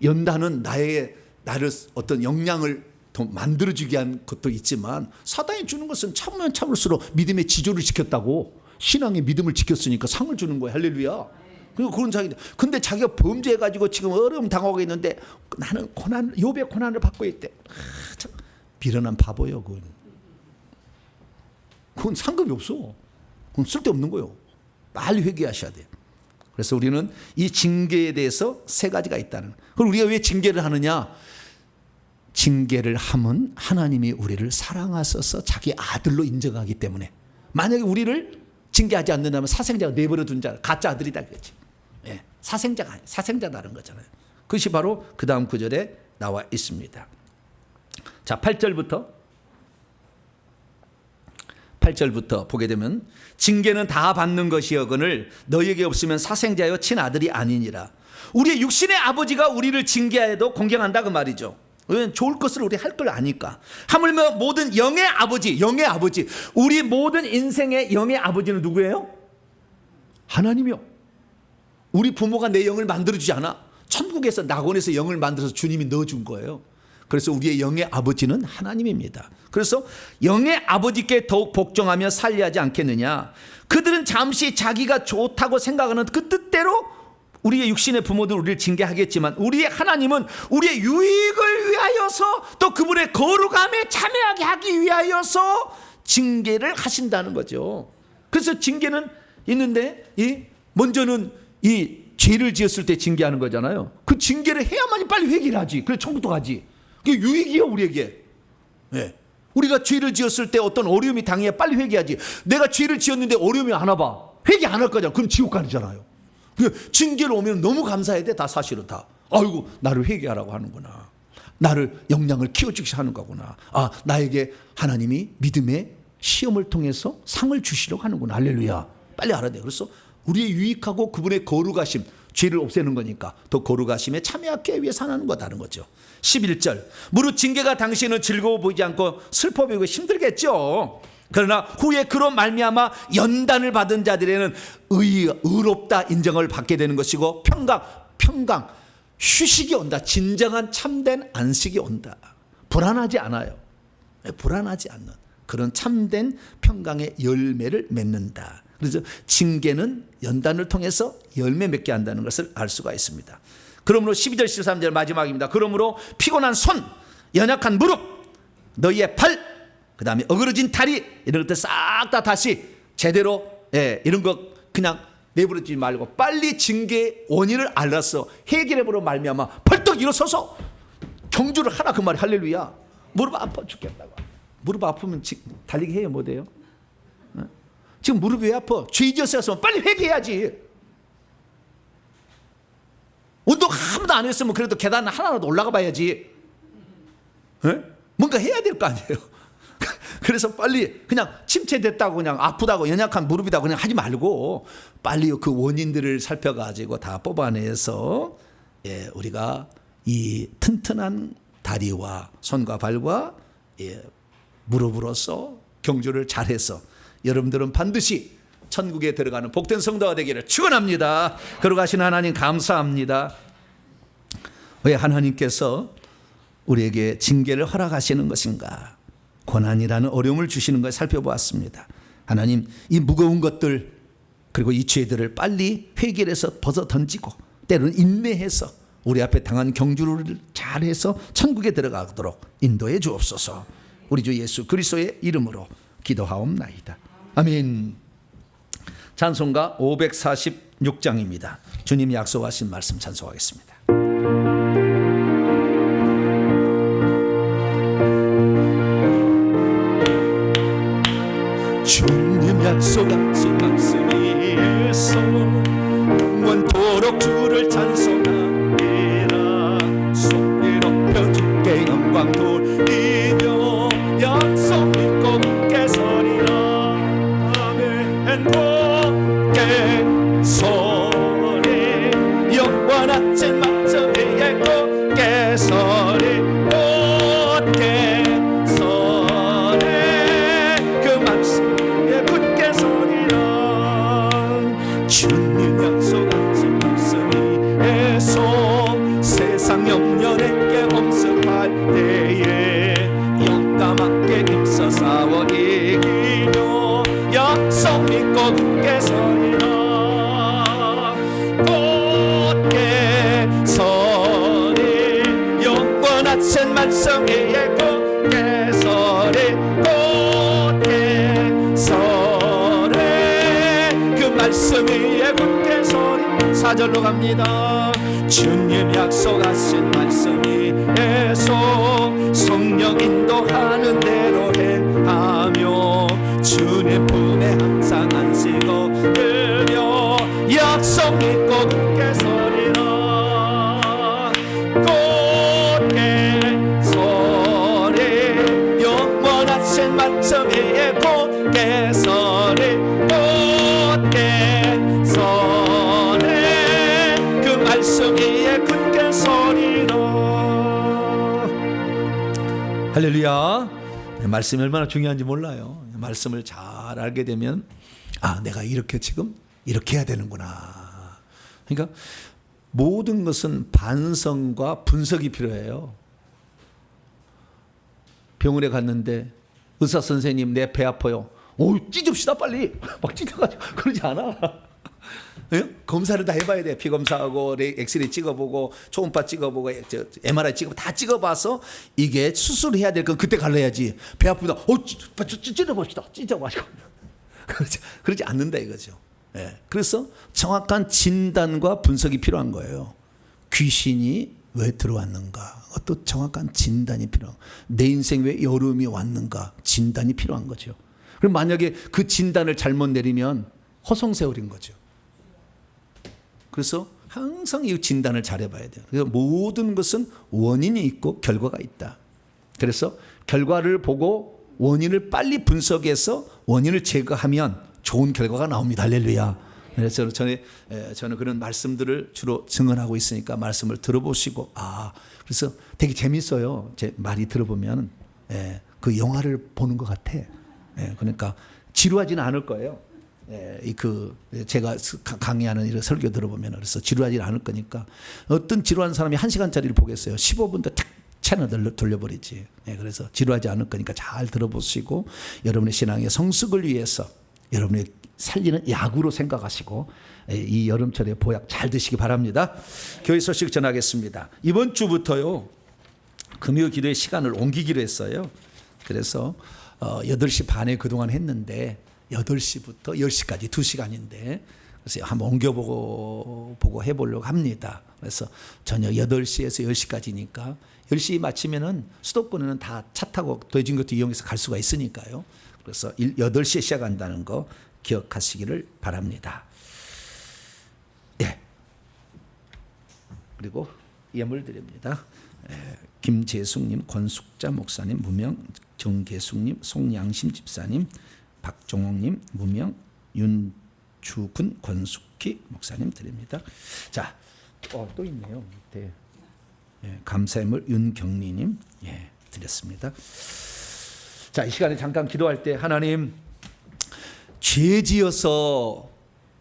연단은 나를 어떤 역량을 더 만들어주게 한 것도 있지만, 사단이 주는 것은 참으면 참을수록 믿음의 지조를 지켰다고, 신앙의 믿음을 지켰으니까 상을 주는 거예요. 할렐루야. 그리고 그런 자기, 근데 자기가 범죄해가지고 지금 어려움 당하고 있는데 나는 욥의 고난을 받고 있대. 참 비련한 바보예요. 그건 상급이 없어. 그건 쓸데없는 거예요. 빨리 회개하셔야 돼요. 그래서 우리는 이 징계에 대해서 세 가지가 있다는. 그럼 우리가 왜 징계를 하느냐? 징계를 함은 하나님이 우리를 사랑하셔서 자기 아들로 인정하기 때문에. 만약에 우리를 징계하지 않는다면 사생자가 내버려 둔 자, 가짜 아들이다 그랬지. 사생자가 아니에요. 사생자다는 거잖아요. 그것이 바로 그 다음 구절에 나와 있습니다. 자, 8절부터 보게 되면, 징계는 다 받는 것이여거늘 너희에게 없으면 사생자여 친아들이 아니니라. 우리의 육신의 아버지가 우리를 징계하여도 공경한다 그 말이죠. 왜냐하면 좋을 것을 우리 할 걸 아니까. 하물며 모든 영의 아버지, 우리 모든 인생의 영의 아버지는 누구예요? 하나님이요. 우리 부모가 내 영을 만들어주지 않아. 천국에서 낙원에서 영을 만들어서 주님이 넣어준 거예요. 그래서 우리의 영의 아버지는 하나님입니다. 그래서 영의 아버지께 더욱 복종하며 살려하지 않겠느냐. 그들은 잠시 자기가 좋다고 생각하는 그 뜻대로 우리의 육신의 부모들 우리를 징계하겠지만, 우리의 하나님은 우리의 유익을 위하여서 또 그분의 거룩함에 참여하게 하기 위하여서 징계를 하신다는 거죠. 그래서 징계는 있는데, 먼저는 이 죄를 지었을 때 징계하는 거잖아요. 그 징계를 해야만이 빨리 회개를 하지. 그래 천국도 가지. 그게 유익이요 우리에게. 우리가 죄를 지었을 때 어떤 어려움이 당해야 빨리 회개하지. 내가 죄를 지었는데 어려움이 안 와봐. 회개 안 할 거잖아. 그럼 지옥 가잖아요. 징계를 오면 너무 감사해야 돼. 다 사실은 다. 아이고 나를 회개하라고 하는구나. 나를 역량을 키워주기 하는 거구나. 아, 나에게 하나님이 믿음의 시험을 통해서 상을 주시려고 하는구나. 할렐루야. 빨리 알아야 돼. 그래서 우리의 유익하고 그분의 거룩하심, 죄를 없애는 거니까 더 거룩하심에 참여하기 위해서 하는 거다는 거죠. 11절, 무릇 징계가 당신은 즐거워 보이지 않고 슬퍼 보이고 힘들겠죠. 그러나 후에 그로 말미암아 연단을 받은 자들에는 의롭다 인정을 받게 되는 것이고 평강 휴식이 온다. 진정한 참된 안식이 온다. 불안하지 않아요. 불안하지 않는 그런 참된 평강의 열매를 맺는다. 그래서 징계는 연단을 통해서 열매 맺게 한다는 것을 알 수가 있습니다. 그러므로 12절 13절 마지막입니다. 그러므로 피곤한 손, 연약한 무릎, 너희의 팔, 그 다음에 어그러진 다리, 이런 것들 싹 다 다시 제대로 이런 거 그냥 내버려두지 말고 빨리 징계의 원인을 알아서 해결해보러 말미암아 벌떡 일어서서 경주를 하라 그 말이. 할렐루야. 무릎 아파 죽겠다고. 무릎 아프면 달리기 해요 못해요? 지금 무릎이 왜 아파? 죄 지었으면 빨리 회개해야지. 운동 아무도 안 했으면 그래도 계단 하나라도 올라가 봐야지. 뭔가 해야 될 거 아니에요. 그래서 빨리 그냥 침체됐다고 그냥 아프다고 연약한 무릎이다 그냥 하지 말고 빨리 그 원인들을 살펴가지고 다 뽑아내서 우리가 이 튼튼한 다리와 손과 발과 무릎으로서 경주를 잘해서 여러분들은 반드시 천국에 들어가는 복된 성도가 되기를 축원합니다. 거룩하신 하나님 감사합니다. 왜 하나님께서 우리에게 징계를 허락하시는 것인가? 고난이라는 어려움을 주시는 걸 살펴보았습니다. 하나님, 이 무거운 것들 그리고 이 죄들을 빨리 회개해서 벗어 던지고 때로는 인내해서 우리 앞에 당한 경주를 잘해서 천국에 들어가도록 인도해 주옵소서. 우리 주 예수 그리스도의 이름으로 기도하옵나이다. 아멘. 찬송가 546장입니다. 주님 약속하신 말씀 찬송하겠습니다. 주님 약속하신 항상 염려 내게 엄습할 때에 용감하게 힘써 싸워 이기며 약속 믿고 굳게 서리라. 굳게 서리 영원하신 말씀 위에 굳게 서리. 굳게 서리 그 말씀 위에 굳게 서리. 4절로 갑니다. 주님 약속하신 말씀 위에서 성령 인도하는 대로 행하며 주님 품에 항상 안식어 들며 약속 믿고 굳게 서리라. 굳게 서리 영원하신 말씀 위에 굳게 서리. 굳게 서리 그 말씀 위에 굳게 서리라. 할렐루야. 말씀이 얼마나 중요한지 몰라요. 말씀을 잘 알게 되면 내가 이렇게 지금 이렇게 해야 되는구나. 그러니까 모든 것은 반성과 분석이 필요해요. 병원에 갔는데 의사 선생님 내 배 아파요. 찢읍시다 빨리. 막 찢어가지고 그러지 않아. 검사를 다 해봐야 돼. 피 검사하고 엑스레이 찍어보고 초음파 찍어보고 MRI 찍어보고 다 찍어봐서 이게 수술해야 될 건 그때 갈라야지. 배 아프다. 찢어봅시다. 찢어가지고 그러지 않는다 이거죠. 그래서 정확한 진단과 분석이 필요한 거예요. 귀신이 왜 들어왔는가? 또 정확한 진단이 필요한. 내 인생 왜 여름이 왔는가? 진단이 필요한 거죠. 그럼 만약에 그 진단을 잘못 내리면 허송세월인 거죠. 그래서 항상 이 진단을 잘해봐야 돼요. 그래서 모든 것은 원인이 있고 결과가 있다. 그래서 결과를 보고 원인을 빨리 분석해서 원인을 제거하면 좋은 결과가 나옵니다. 할렐루야. 그래서 저는 그런 말씀들을 주로 증언하고 있으니까 말씀을 들어보시고 그래서 되게 재밌어요. 제 말이 들어보면 그 영화를 보는 것 같아. 그러니까 지루하지는 않을 거예요. 제가 강의하는 이런 설교 들어보면 그래서 지루하지 않을 거니까 어떤 지루한 사람이 1시간짜리를 보겠어요. 15분도 탁 채널 돌려버리지. 그래서 지루하지 않을 거니까 잘 들어보시고 여러분의 신앙의 성숙을 위해서 여러분의 살리는 약으로 생각하시고 이 여름철에 보약 잘 드시기 바랍니다. 교회 소식 전하겠습니다. 이번 주부터요 금요 기도의 시간을 옮기기로 했어요. 그래서 8시 반에 그동안 했는데 8시부터 10시까지 2시간인데 그래서 한번 옮겨보고 해보려고 합니다. 그래서 저녁 8시에서 10시까지니까 10시 마치면은 수도권에는 다 차 타고 대중교통 이용해서 갈 수가 있으니까요. 그래서 8시에 시작한다는 거 기억하시기를 바랍니다. 그리고 예물 드립니다. 김재숙님, 권숙자 목사님, 무명, 정계숙님, 송양심 집사님, 박종옥님, 무명, 윤주근, 권숙희 목사님 드립니다. 자, 또 있네요. 밑에 감사의물 윤경리님 드렸습니다. 자, 이 시간에 잠깐 기도할 때 하나님 죄지어서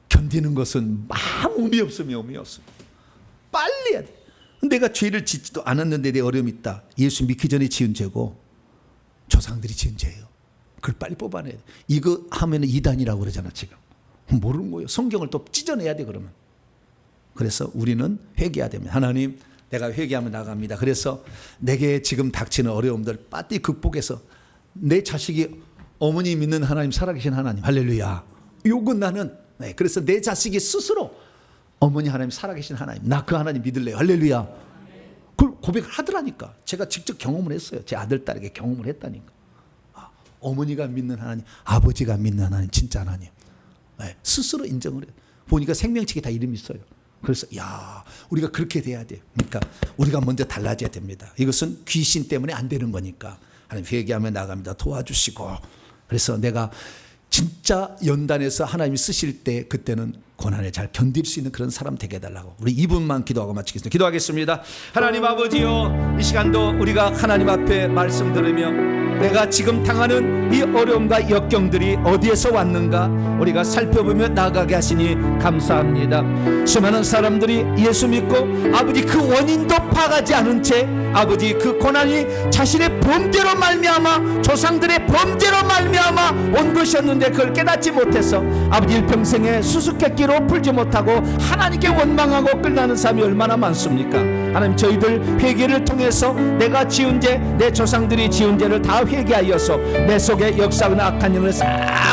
견디는 것은 아무 의미 없으며 의미 없습니다. 빨리 해야 돼. 내가 죄를 짓지도 않았는데 내 어려움이 있다. 예수 믿기 전에 지은 죄고 조상들이 지은 죄예요. 그걸 빨리 뽑아내야 돼. 이거 하면 이단이라고 그러잖아 지금. 모르는 거예요. 성경을 또 찢어내야 돼 그러면. 그래서 우리는 회개해야 됩니다. 하나님 내가 회개하면 나갑니다. 그래서 내게 지금 닥치는 어려움들 빨리 극복해서 내 자식이 어머니 믿는 하나님 살아계신 하나님 할렐루야. 요건 나는 그래서 내 자식이 스스로 어머니 하나님 살아계신 하나님 나 그 하나님 믿을래요. 할렐루야. 그걸 고백을 하더라니까. 제가 직접 경험을 했어요. 제 아들 딸에게 경험을 했다니까. 어머니가 믿는 하나님 아버지가 믿는 하나님 진짜 하나님 스스로 인정을 해요. 보니까 생명책에 다 이름이 있어요. 그래서 우리가 그렇게 돼야 돼. 그러니까 우리가 먼저 달라져야 됩니다. 이것은 귀신 때문에 안 되는 거니까 하나님 회개하며 나갑니다. 도와주시고 그래서 내가 진짜 연단해서 하나님이 쓰실 때 그때는 고난을 잘 견딜 수 있는 그런 사람 되게 해달라고 우리 2분만 기도하고 마치겠습니다. 기도하겠습니다. 하나님 아버지요 이 시간도 우리가 하나님 앞에 말씀 들으며 내가 지금 당하는 이 어려움과 역경들이 어디에서 왔는가 우리가 살펴보며 나아가게 하시니 감사합니다. 수많은 사람들이 예수 믿고 아버지 그 원인도 파악하지 않은 채 아버지 그 고난이 자신의 범죄로 말미암아 조상들의 범죄로 말미암아 온 것이었는데 그걸 깨닫지 못해서 아버지 일평생에 수수께끼로 풀지 못하고 하나님께 원망하고 끝나는 사람이 얼마나 많습니까? 하나님 저희들 회개를 통해서 내가 지은 죄 내 조상들이 지은 죄를 다 회개하여서 내 속에 역사하는 악한 영을 싹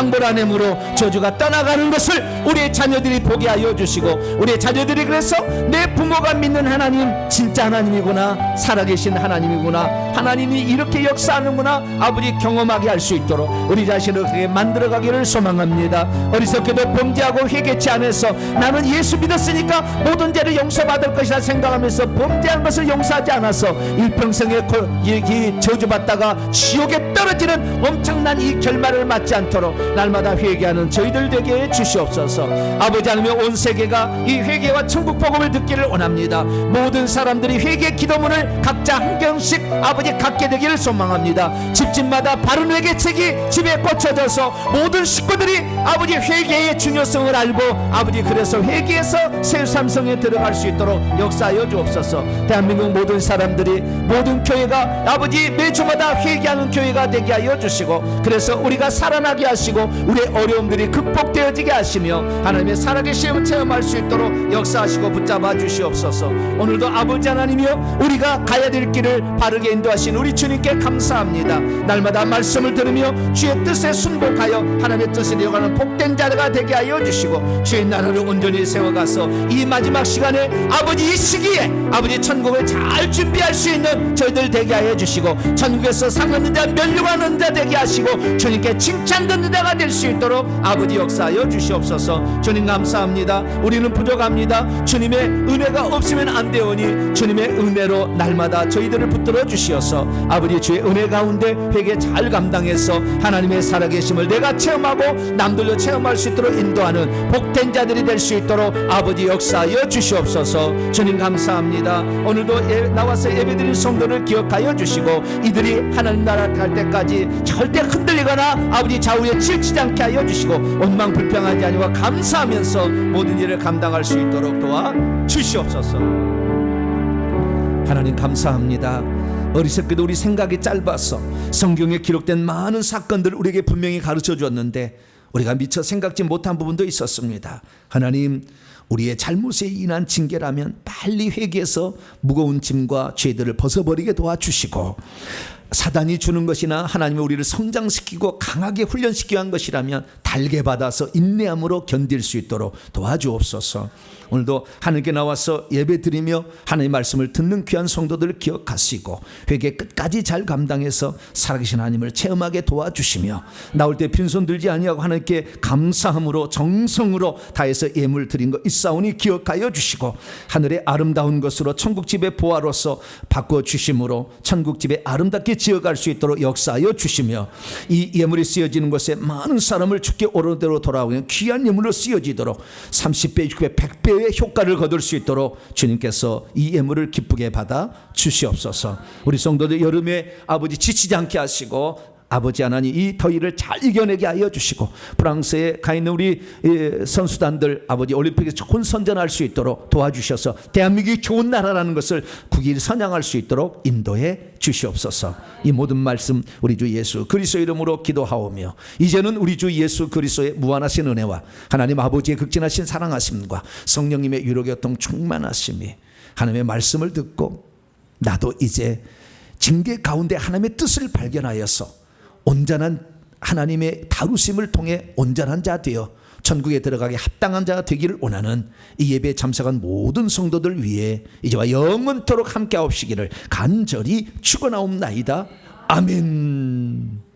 몰아내므로 저주가 떠나가는 것을 우리의 자녀들이 보게 하여 주시고 우리의 자녀들이 그래서 내 부모가 믿는 하나님 진짜 하나님이구나 살아계신 하나님이구나 하나님이 이렇게 역사하는구나 아버지 경험하게 할 수 있도록 우리 자신을 그렇게 만들어가기를 소망합니다. 어리석게도 범죄하고 회개치 않아서 나는 예수 믿었으니까 모든 죄를 용서받을 것이라 생각하면서 범죄한 것을 용서하지 않아서 일평생에 이 저주받다가 지옥에 떨어지는 엄청난 이 결말을 맞지 않도록 날마다 회개하는 저희들 되게 주시옵소서. 아버지 하나님 온 세계가 이 회개와 천국 복음을 듣기를 원합니다. 모든 사람들이 회개 기도문을 각자 한 경씩 아버지 갖게 되기를 소망합니다. 집집마다 바른 회개책이 집에 꽂혀져서 모든 식구들이 아버지 회개의 중요성을 알고 아버지 그래서 회개에서 새 삼성에 들어갈 수 있도록 역사하여 주옵소서. 대한민국 모든 사람들이 모든 교회가 아버지 매주마다 회개하는 교회가 되게 하여 주시고 그래서 우리가 살아나게 하시고 우리의 어려움들이 극복되어지게 하시며 하나님의 살아계심을 체험할 수 있도록 역사하시고 붙잡아 주시옵소서. 오늘도 아버지 하나님이여 우리가 가야 될 길을 바르게 인도하신 우리 주님께 감사합니다. 날마다 말씀을 들으며 주의 뜻에 순복하여 하나님의 뜻을 이어가는 복된 자가 되게 하여 주시고 주의 나라를 온전히 세워가서 이 마지막 시간에 아버지 이 시기에 아버지 천국을 잘 준비할 수 있는 저희들 되게 하여 주시고 천국에서 상 얻는 자 면류하는 자 되게 하시고 주님께 칭찬 듣는 자가 될 수 있도록 아버지 역사하여 주시옵소서. 주님 감사합니다. 우리는 부족합니다. 주님의 은혜가 없으면 안 되오니 주님의 은혜로 날마다 저희들을 붙들어 주시어서 아버지 주의 은혜 가운데 회개 잘 감당해서 하나님의 살아계심을 내가 체험하고 남들도 체험할 수 있도록 인도하는 복된 자들이 될 수 있도록 아버지 역사하여 주시옵소서. 주님 감사합니다. 오늘도 나와서 예배드린 성도를 기억하여 주시고 이들이 하나님 나라 갈 때까지 절대 흔들리거나 아버지 좌우에 치우치지 않게 하여 주시고 원망 불평하지 아니와 감사하면서 모든 일을 감당할 수 있도록 도와 주시옵소서. 하나님 감사합니다. 어리석게도 우리 생각이 짧아서 성경에 기록된 많은 사건들을 우리에게 분명히 가르쳐 주었는데 우리가 미처 생각지 못한 부분도 있었습니다. 하나님 우리의 잘못에 인한 징계라면 빨리 회개해서 무거운 짐과 죄들을 벗어버리게 도와주시고 사단이 주는 것이나 하나님이 우리를 성장시키고 강하게 훈련시키기 위한 것이라면 달게 받아서 인내함으로 견딜 수 있도록 도와주옵소서. 오늘도 하늘께 나와서 예배드리며 하나님의 말씀을 듣는 귀한 성도들을 기억하시고 회개 끝까지 잘 감당해서 살아계신 하나님을 체험하게 도와주시며 나올 때 빈손 들지 아니하고 하나님께 감사함으로 정성으로 다해서 예물 드린 것 있사오니 기억하여 주시고 하늘의 아름다운 것으로 천국집의 보화로서 바꿔주심으로 천국집에 아름답게 지어갈 수 있도록 역사하여 주시며 이 예물이 쓰여지는 것에 많은 사람을 주께 오르대로 돌아오는 귀한 예물로 쓰여지도록 30배, 60배, 100배의 효과를 거둘 수 있도록 주님께서 이 예물을 기쁘게 받아 주시옵소서. 우리 성도들 여름에 아버지 지치지 않게 하시고 아버지 하나님 이 더위를 잘 이겨내게 하여 주시고 프랑스에 가 있는 우리 선수단들 아버지 올림픽에서 좋은 선전할 수 있도록 도와주셔서 대한민국이 좋은 나라라는 것을 국일 선양할 수 있도록 인도해 주시옵소서. 이 모든 말씀 우리 주 예수 그리스도 이름으로 기도하오며 이제는 우리 주 예수 그리스도의 무한하신 은혜와 하나님 아버지의 극진하신 사랑하심과 성령님의 유로교통 충만하심이 하나님의 말씀을 듣고 나도 이제 징계 가운데 하나님의 뜻을 발견하여서 온전한 하나님의 다루심을 통해 온전한 자 되어 천국에 들어가게 합당한 자가 되기를 원하는 이 예배에 참석한 모든 성도들 위해 이제와 영원토록 함께하옵시기를 간절히 축원하옵나이다. 아멘.